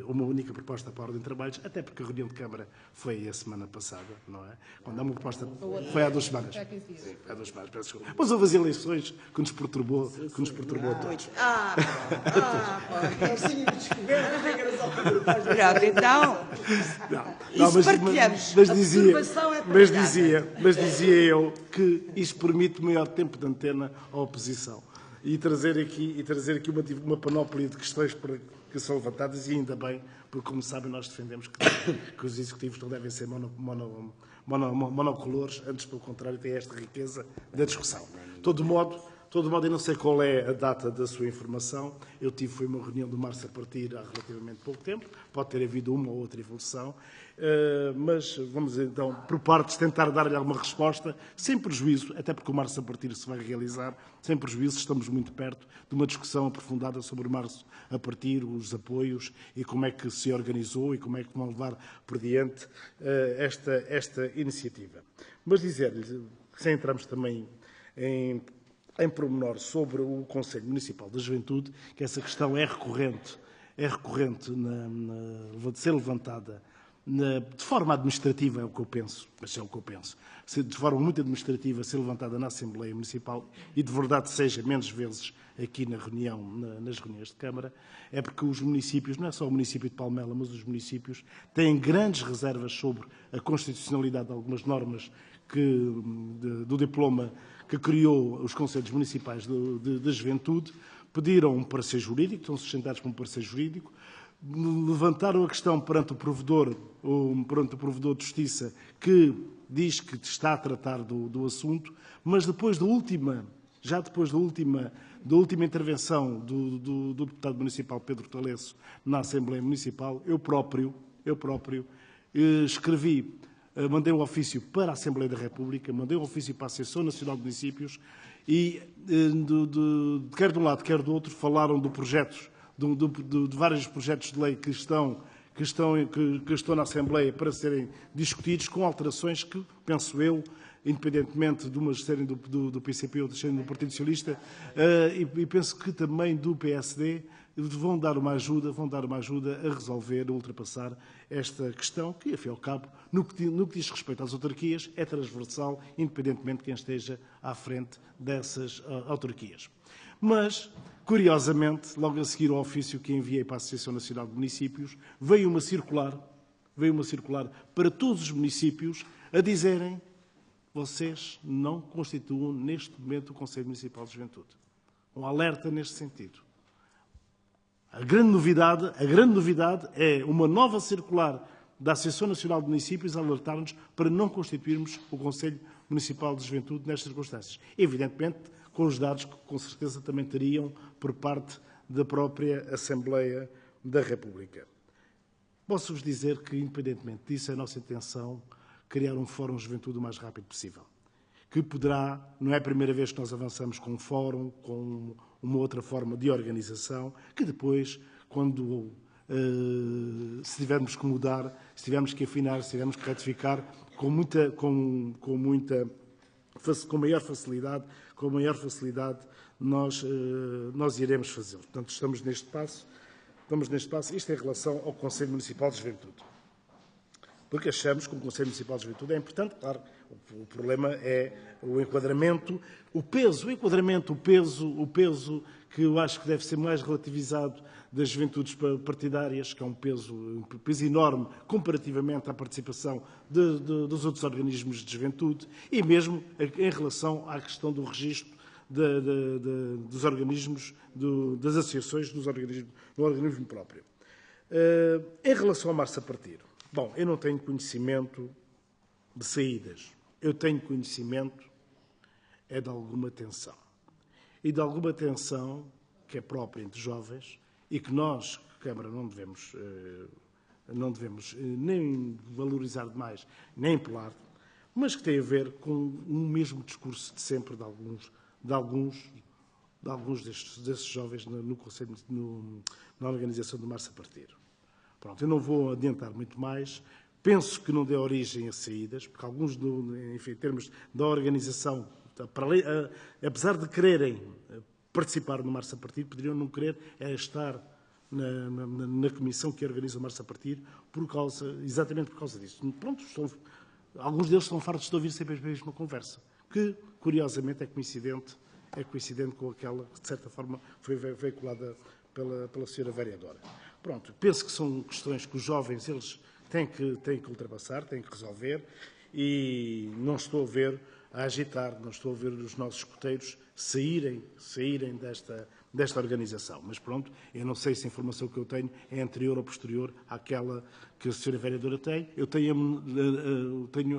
[SPEAKER 4] uma única proposta para a Ordem de Trabalhos, até porque a reunião de Câmara foi a semana passada, não é? Quando há uma proposta... Foi há 2 semanas. Sim, há 2 semanas, peço desculpa. Mas houve as eleições que nos perturbou a todos.
[SPEAKER 5] Pronto, então,
[SPEAKER 4] Não,
[SPEAKER 5] isso partilhamos.
[SPEAKER 4] mas dizia eu que isto permite maior tempo de antena à oposição. e trazer aqui uma panóplia de questões que são levantadas, e ainda bem, porque, como sabem, nós defendemos que os executivos não devem ser monocolores, antes, pelo contrário, têm esta riqueza da discussão. De todo modo, eu não sei qual é a data da sua informação. Foi uma reunião do Março a Partir há relativamente pouco tempo. Pode ter havido uma ou outra evolução. Mas vamos então, por partes, tentar dar-lhe alguma resposta, sem prejuízo, até porque o Março a Partir se vai realizar, sem prejuízo, estamos muito perto de uma discussão aprofundada sobre o Março a Partir, os apoios e como é que se organizou e como é que vão levar por diante esta iniciativa. Mas dizer-lhe, sem entrarmos também em pormenor sobre o Conselho Municipal da Juventude, que essa questão é recorrente de ser levantada de forma administrativa, é o que eu penso, mas é o que eu penso, de forma muito administrativa, ser levantada na Assembleia Municipal e de verdade seja menos vezes aqui nas reuniões de Câmara, é porque os municípios, não é só o município de Palmela, mas os municípios têm grandes reservas sobre a constitucionalidade de algumas normas do diploma que criou os Conselhos Municipais da Juventude, pediram um parecer jurídico, estão sustentados por um parecer jurídico, levantaram a questão perante o provedor de Justiça, que diz que está a tratar do assunto, mas depois da última intervenção do deputado municipal Pedro Talesso na Assembleia Municipal, eu próprio escrevi, mandei um ofício para a Assembleia da República, mandei um ofício para a Associação Nacional de Municípios e, quer de um lado, quer do outro, falaram de projetos, de vários projetos de lei que estão na Assembleia para serem discutidos, com alterações que, penso eu, independentemente de umas serem do PCP ou outras serem do Partido Socialista, e penso que também do PSD, vão dar uma ajuda a resolver, a ultrapassar esta questão, que, afinal ao cabo, no que diz respeito às autarquias, é transversal, independentemente de quem esteja à frente dessas autarquias. Mas, curiosamente, logo a seguir ao ofício que enviei para a Associação Nacional de Municípios, veio uma circular para todos os municípios a dizerem: vocês não constituam neste momento o Conselho Municipal de Juventude. Um alerta neste sentido. A grande novidade é uma nova circular da Associação Nacional de Municípios a alertar-nos para não constituirmos o Conselho Municipal de Juventude nestas circunstâncias. Evidentemente, com os dados que com certeza também teriam por parte da própria Assembleia da República. Posso-vos dizer que, independentemente disso, é a nossa intenção criar um Fórum de Juventude o mais rápido possível. Que poderá, não é a primeira vez que nós avançamos com um fórum, com uma outra forma de organização, que depois, se tivermos que mudar, se tivermos que afinar, se tivermos que retificar, com maior facilidade, nós iremos fazê-lo. Portanto, estamos neste passo. Isto em relação ao Conselho Municipal de Juventude. Porque achamos que o Conselho Municipal de Juventude é importante, claro. O problema é o enquadramento, o peso que eu acho que deve ser mais relativizado das juventudes partidárias, que é um peso enorme comparativamente à participação dos outros organismos de juventude, e mesmo em relação à questão do registro dos organismos, das associações do organismo próprio. Em relação ao Março a Partir, bom, eu não tenho conhecimento de saídas. Eu tenho conhecimento de alguma tensão. E de alguma tensão que é própria entre jovens e que nós, Câmara, não devemos nem valorizar demais, nem impelar, mas que tem a ver com o mesmo discurso de sempre de alguns desses jovens no Conselho, na organização do Março a Partir. Pronto, eu não vou adiantar muito mais. Penso que não dê origem a saídas, porque alguns, em termos da organização, apesar de quererem participar no Março a Partir, poderiam não querer estar na comissão que organiza o Março a Partir, exatamente por causa disso. Pronto, alguns deles estão fartos de ouvir sempre a mesma conversa, que, curiosamente, é coincidente com aquela que, de certa forma, foi veiculada pela senhora vereadora. Pronto, penso que são questões que os jovens, eles têm que ultrapassar, têm que resolver, e não estou a ver a agitar, não estou a ver os nossos escuteiros saírem desta organização. Mas pronto, eu não sei se a informação que eu tenho é anterior ou posterior àquela que a senhora vereadora tem. Eu tenho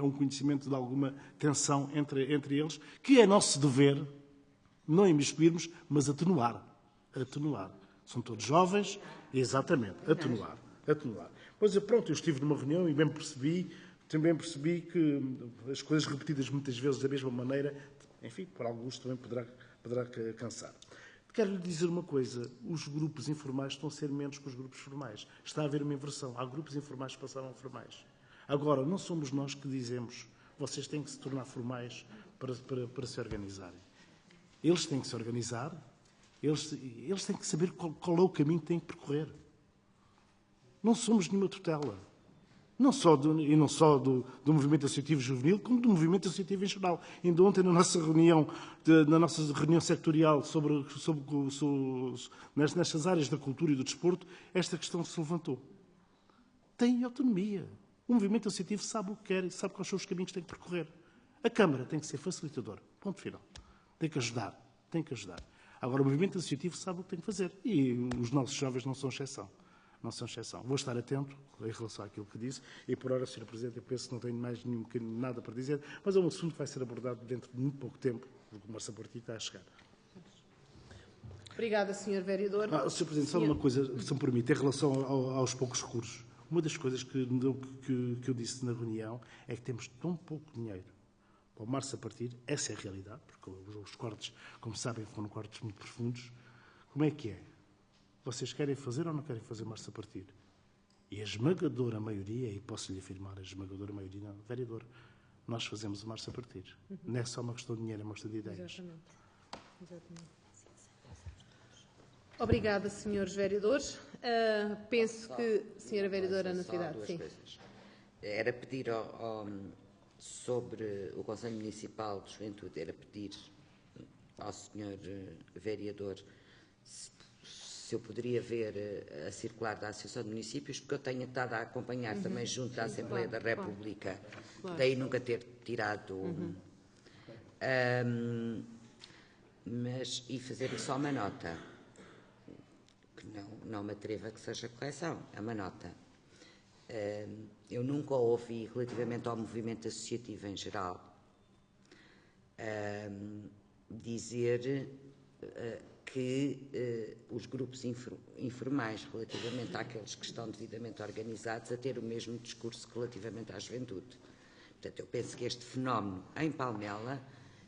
[SPEAKER 4] um conhecimento de alguma tensão entre eles, que é nosso dever não imiscuirmos, mas atenuar. São todos jovens, exatamente, atenuar. Pois pronto, eu estive numa reunião e também percebi que as coisas repetidas muitas vezes da mesma maneira, enfim, para alguns também poderá cansar. Quero lhe dizer uma coisa, os grupos informais estão a ser menos que os grupos formais. Está a haver uma inversão. Há grupos informais que passaram a formais. Agora, não somos nós que dizemos vocês têm que se tornar formais para se organizarem. Eles têm que se organizar, eles têm que saber qual é o caminho que têm que percorrer. Não somos nenhuma tutela. Não só do movimento associativo juvenil, como do movimento associativo em geral. Ainda ontem, na nossa reunião sectorial nestas áreas da cultura e do desporto, esta questão se levantou. Tem autonomia. O movimento associativo sabe o que quer e sabe quais são os caminhos que tem que percorrer. A Câmara tem que ser facilitadora. Ponto final. Tem que ajudar. Agora, o movimento associativo sabe o que tem que fazer. E os nossos jovens não são exceção. Vou estar atento em relação àquilo que disse e, por hora, Sr. Presidente, eu penso que não tenho mais nada para dizer, mas é um assunto que vai ser abordado dentro de muito pouco tempo, porque o Marça Partido está a chegar.
[SPEAKER 1] Obrigada, Sr. Vereador.
[SPEAKER 4] Sr. Presidente, só uma coisa, se me permite, em relação aos poucos recursos. Uma das coisas que eu disse na reunião é que temos tão pouco dinheiro para o Marça Partir, essa é a realidade, porque os cortes, como sabem, foram cortes muito profundos. Como é que é? Vocês querem fazer ou não querem fazer Marça Partir? E a esmagadora maioria, e posso-lhe afirmar, a esmagadora maioria, não, vereador, nós fazemos o Marça Partir. Não é só uma questão de dinheiro, é uma questão de ideias.
[SPEAKER 1] Exatamente. Obrigada, senhores vereadores. Penso que... Senhora Vereadora Natividade, sim.
[SPEAKER 5] Coisas. Era pedir sobre o Conselho Municipal de Juventude, era pedir ao senhor vereador se eu poderia ver a circular da Associação de Municípios, porque eu tenho estado a acompanhar também junto da Assembleia da República, daí nunca ter tirado... e fazer só uma nota, que não me atreva que seja correção, é uma nota. Eu nunca ouvi, relativamente ao movimento associativo em geral, dizer que os grupos informais, relativamente àqueles que estão devidamente organizados, a ter o mesmo discurso relativamente à juventude. Portanto, eu penso que este fenómeno em Palmela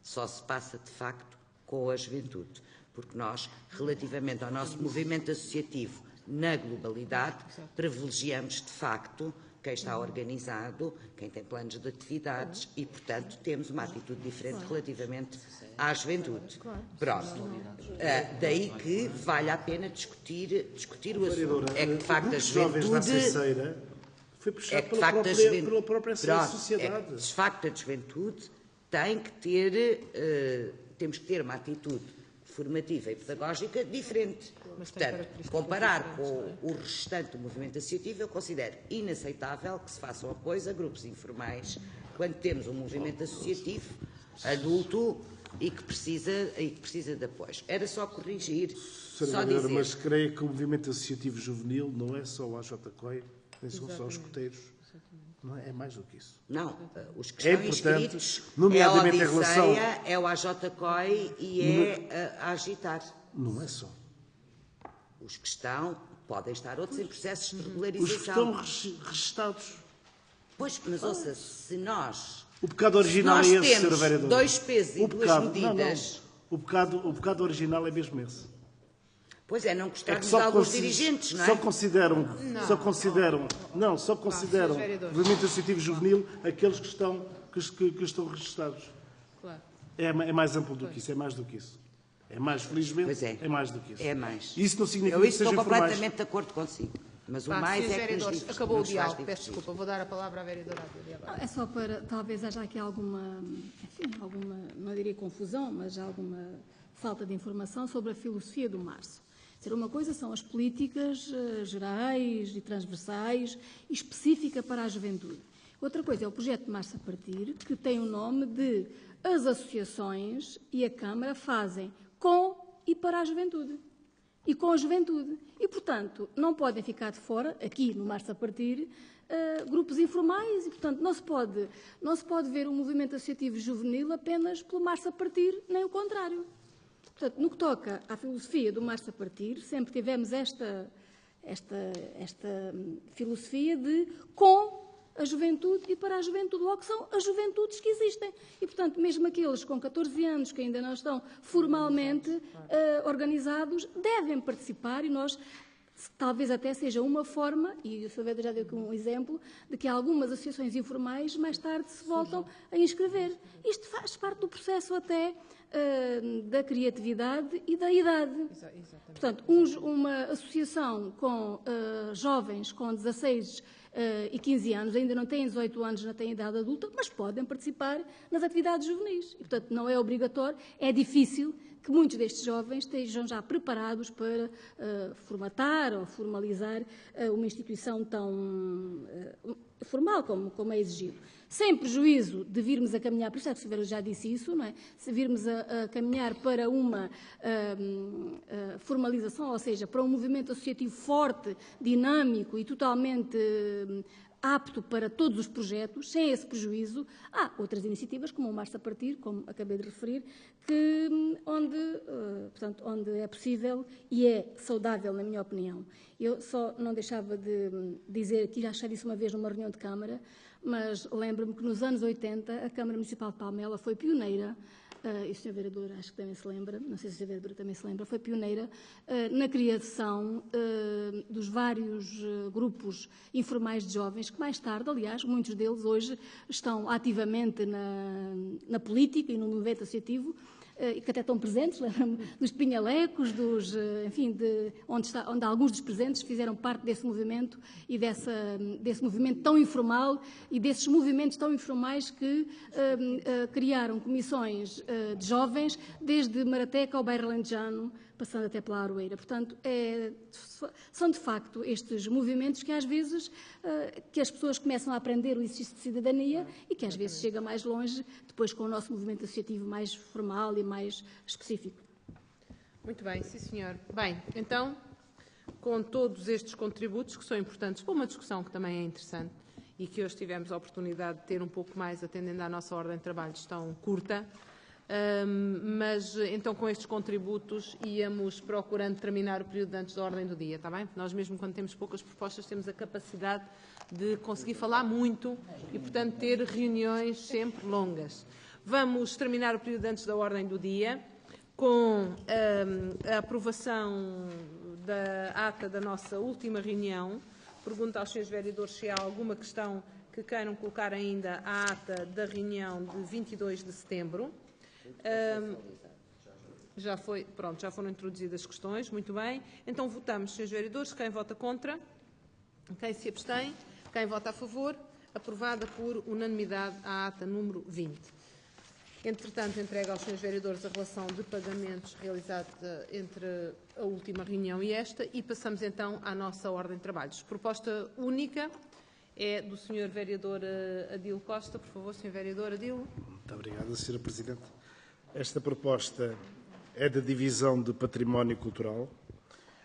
[SPEAKER 5] só se passa, de facto, com a juventude, porque nós, relativamente ao nosso movimento associativo na globalidade, privilegiamos, de facto, quem está organizado, quem tem planos de atividades e, portanto, temos uma atitude diferente relativamente à juventude. Pronto. Daí que vale a pena discutir o assunto. É que, de facto, a juventude...
[SPEAKER 4] Foi puxado pela própria sociedade.
[SPEAKER 5] De facto, a juventude tem que ter... temos que ter uma atitude formativa e pedagógica diferente. Portanto, comparar com o restante do movimento associativo, eu considero inaceitável que se façam apoios a grupos informais quando temos um movimento associativo adulto e que precisa de apoios. Era só corrigir, só dizer.
[SPEAKER 4] Mas creio que o movimento associativo juvenil não é só o AJCOI, nem são só os escoteiros. Não é mais do que isso.
[SPEAKER 5] Não, os que estão inscritos
[SPEAKER 4] nomeadamente
[SPEAKER 5] é a Odisseia,
[SPEAKER 4] em relação...
[SPEAKER 5] é o AJCOI e é a Agitar.
[SPEAKER 4] Não é só.
[SPEAKER 5] Os que estão, podem estar outros em processos de regularização.
[SPEAKER 4] Os que estão registados.
[SPEAKER 5] Pois, mas ouça, se nós...
[SPEAKER 4] O pecado original é esse, Sr. Vereador.
[SPEAKER 5] Dois pesos e duas medidas...
[SPEAKER 4] Não. O pecado original é mesmo esse.
[SPEAKER 5] Pois é, não gostarmos de alguns dirigentes, não é?
[SPEAKER 4] Só consideram o movimento associativo juvenil aqueles que estão registados.
[SPEAKER 1] Claro.
[SPEAKER 4] É mais amplo do que isso, é mais do que isso. É mais, felizmente, é mais do que isso.
[SPEAKER 5] É mais.
[SPEAKER 4] Isso não significa
[SPEAKER 5] que
[SPEAKER 4] sejam
[SPEAKER 5] estou
[SPEAKER 4] completamente
[SPEAKER 5] formais. De acordo consigo. Mas o mais é que nos diz,
[SPEAKER 1] acabou o diálogo, peço desculpa, vou dar a palavra à vereadora Adélia.
[SPEAKER 6] É só para, talvez haja aqui alguma, não diria confusão, mas alguma falta de informação sobre a filosofia do Março. Uma coisa são as políticas gerais e transversais e específica para a juventude. Outra coisa é o projeto de Março a Partir, que tem o nome de as associações e a Câmara fazem com e para a juventude. E com a juventude. E, portanto, não podem ficar de fora, aqui no Março a Partir, grupos informais e, portanto, não se pode ver o movimento associativo juvenil apenas pelo Março a Partir, nem o contrário. Portanto, no que toca à filosofia do Março a Partir, sempre tivemos esta filosofia de com a juventude e para a juventude, logo são as juventudes que existem. E, portanto, mesmo aqueles com 14 anos que ainda não estão formalmente organizados, devem participar e nós, talvez até seja uma forma, e o Sr. Vereador já deu aqui um exemplo, de que algumas associações informais mais tarde se voltam a inscrever. Isto faz parte do processo até da criatividade e da idade. Portanto, uma associação com jovens com 16 e 15 anos, ainda não têm 18 anos, não têm idade adulta, mas podem participar nas atividades juvenis. E, portanto, não é obrigatório, é difícil que muitos destes jovens estejam já preparados para formatar ou formalizar uma instituição tão formal como é exigido. Sem prejuízo de virmos a caminhar, por isso é que o Sr. já disse isso, não é? Se virmos a caminhar para uma formalização, ou seja, para um movimento associativo forte, dinâmico e totalmente apto para todos os projetos, sem esse prejuízo, há outras iniciativas, como o Março a Partir, como acabei de referir, onde é possível e é saudável, na minha opinião. Eu só não deixava de dizer, aqui já disse uma vez numa reunião de Câmara, mas lembro-me que nos anos 80 a Câmara Municipal de Palmela foi pioneira, e o Sr. Vereador acho que também se lembra, não sei se o Sr. Vereador também se lembra, foi pioneira na criação dos vários grupos informais de jovens, que mais tarde, aliás, muitos deles hoje estão ativamente na política e no movimento associativo, e que até estão presentes, lembro-me dos Pinhalecos, onde alguns dos presentes fizeram parte desse movimento e desse movimento tão informal e desses movimentos tão informais que criaram comissões de jovens, desde Marateca ao Bairro Alentejano, passando até pela Aroeira. Portanto, são de facto estes movimentos que às vezes que as pessoas começam a aprender o exercício de cidadania e que às vezes chega mais longe depois com o nosso movimento associativo mais formal e mais específico.
[SPEAKER 1] Muito bem, sim senhor. Bem, então, com todos estes contributos que são importantes para uma discussão que também é interessante e que hoje tivemos a oportunidade de ter um pouco mais atendendo à nossa ordem de trabalhos tão curta, mas então com estes contributos íamos procurando terminar o período antes da ordem do dia, está bem? Nós mesmo quando temos poucas propostas temos a capacidade de conseguir falar muito e, portanto, ter reuniões sempre longas. Vamos terminar o período antes da ordem do dia com a aprovação da ata da nossa última reunião. Pergunto aos senhores vereadores se há alguma questão que queiram colocar ainda à ata da reunião de 22 de setembro. Já foram introduzidas as questões, muito bem. Então votamos, senhores vereadores, quem vota contra, quem se abstém, quem vota a favor, aprovada por unanimidade a ata número 20. Entretanto, entrego aos senhores vereadores a relação de pagamentos realizada entre a última reunião e esta e passamos então à nossa ordem de trabalhos. Proposta única é do senhor vereador Adilo Costa. Por favor, senhor vereador Adilo.
[SPEAKER 4] Muito obrigado, senhora Presidente. Esta proposta é da Divisão de Património Cultural.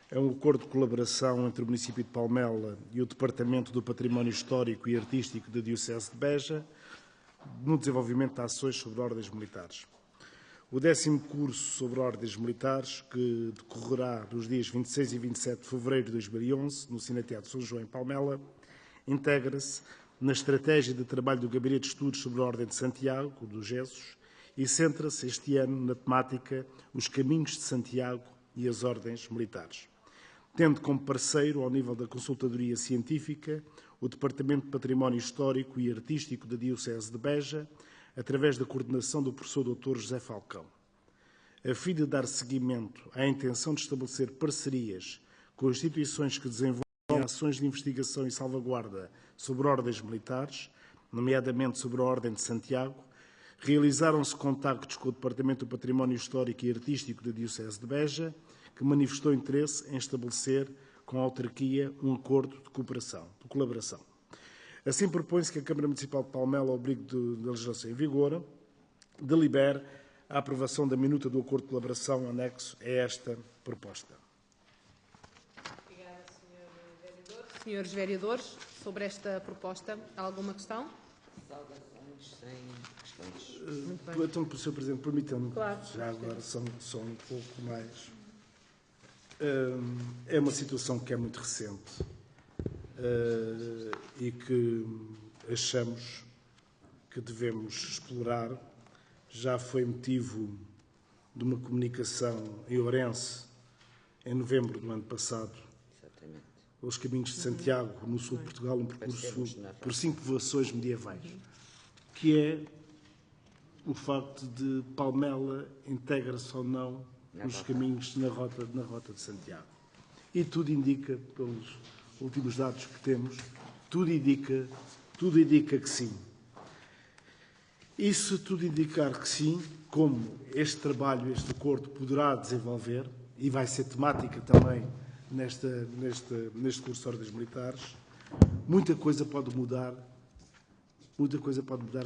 [SPEAKER 4] É um acordo de colaboração entre o município de Palmela e o Departamento do Património Histórico e Artístico da Diocese de Beja no desenvolvimento de ações sobre ordens militares. O 10º curso sobre ordens militares, que decorrerá dos dias 26 e 27 de fevereiro de 2011, no Cineteatro São João, em Palmela, integra-se na estratégia de trabalho do Gabinete de Estudos sobre a Ordem de Santiago, do GESOS, e centra-se este ano na temática Os Caminhos de Santiago e as Ordens Militares, tendo como parceiro, ao nível da consultadoria científica, o Departamento de Património Histórico e Artístico da Diocese de Beja, através da coordenação do professor Dr. José Falcão. A fim de dar seguimento à intenção de estabelecer parcerias com instituições que desenvolvem ações de investigação e salvaguarda sobre ordens militares, nomeadamente sobre a Ordem de Santiago, realizaram-se contactos com o Departamento do Património Histórico e Artístico da Diocese de Beja, que manifestou interesse em estabelecer com a autarquia um acordo de colaboração. Assim, propõe-se que a Câmara Municipal de Palmela, ao abrigo da legislação em vigor, delibere a aprovação da minuta do acordo de colaboração anexo a esta proposta.
[SPEAKER 1] Obrigada, Sr. Vereador. Senhores vereadores, sobre esta proposta, há alguma questão?
[SPEAKER 5] Saudações sem questões.
[SPEAKER 4] Então, Sr. Presidente, permita-me,
[SPEAKER 1] Claro.
[SPEAKER 4] já agora são um pouco mais... É uma situação que é muito recente e que achamos que devemos explorar. Já foi motivo de uma comunicação em Ourense, em novembro do ano passado,
[SPEAKER 5] Exatamente.
[SPEAKER 4] pelos caminhos de Santiago, no sul de Portugal, um percurso por 5 povoações medievais, que é o facto de Palmela integra-se ou não nos caminhos na rota de Santiago. E tudo indica, pelos últimos dados que temos, tudo indica que sim. Isso tudo indicar que sim, como este trabalho, este acordo poderá desenvolver, e vai ser temática também neste curso de ordens militares, muita coisa pode mudar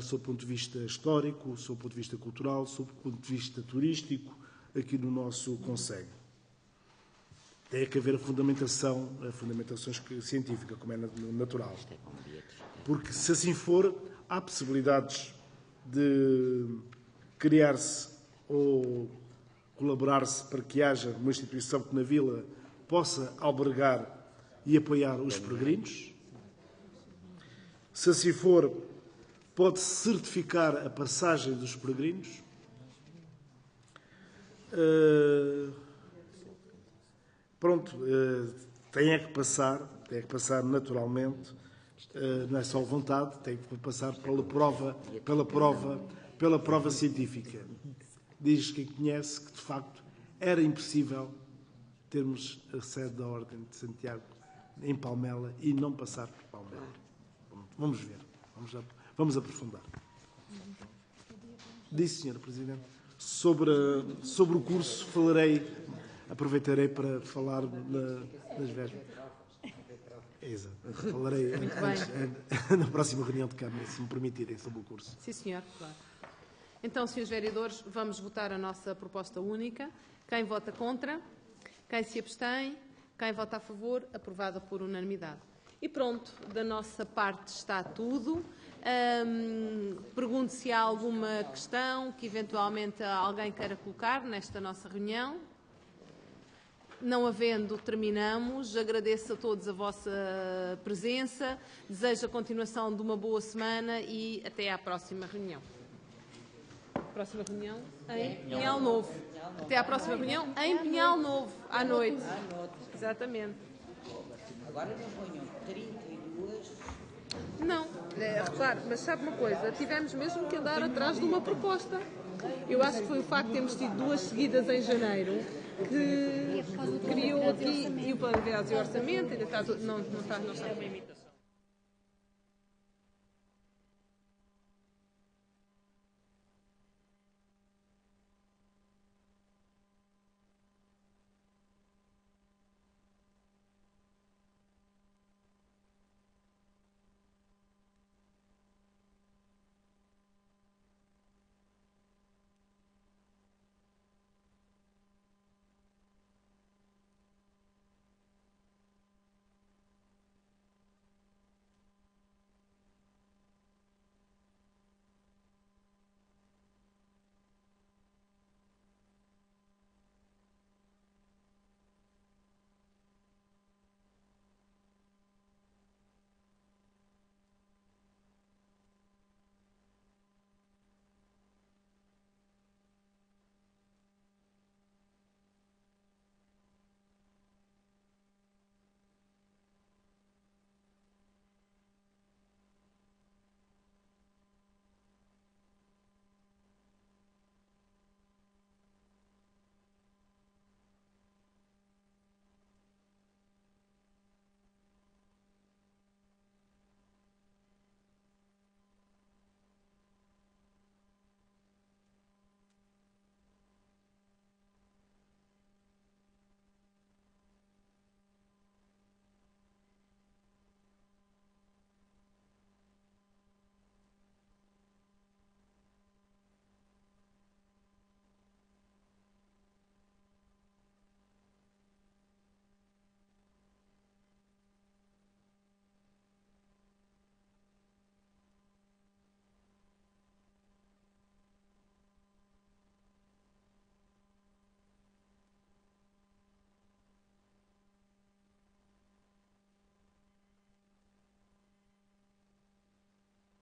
[SPEAKER 4] sob o ponto de vista histórico, sob o ponto de vista cultural, sob o ponto de vista turístico, aqui no nosso concelho. Tem que haver a fundamentação científica, como é natural. Porque, se assim for, há possibilidades de criar-se ou colaborar-se para que haja uma instituição que na vila possa albergar e apoiar os peregrinos. Se assim for, pode-se certificar a passagem dos peregrinos. Tem que passar naturalmente, não é só vontade, tem que passar pela prova científica. Diz quem conhece que, de facto, era impossível termos a sede da Ordem de Santiago em Palmela e não passar por Palmela. Vamos ver, vamos aprofundar. Disse, Sra. Presidente, sobre o curso aproveitarei para falar nas vésperas. Exato. Falarei na próxima reunião de Câmara, se me permitirem, sobre o curso.
[SPEAKER 1] Sim, senhor. Claro. Então, senhores vereadores, vamos votar a nossa proposta única. Quem vota contra? Quem se abstém? Quem vota a favor? Aprovada por unanimidade. E pronto, da nossa parte está tudo. Pergunto se há alguma questão que eventualmente alguém queira colocar nesta nossa reunião. Não havendo, terminamos. Agradeço a todos a vossa presença. Desejo a continuação de uma boa semana e até à próxima reunião. Próxima reunião em Pinhal Novo. Até à próxima reunião em Pinhal Novo, à noite. Exatamente.
[SPEAKER 5] Agora não ponham 32.
[SPEAKER 1] Não, repare, mas sabe uma coisa? Tivemos mesmo que andar atrás de uma proposta. Eu acho que foi o facto de termos tido 2 seguidas em janeiro que criou aqui, e o plano de viagem e orçamento ainda está, não está.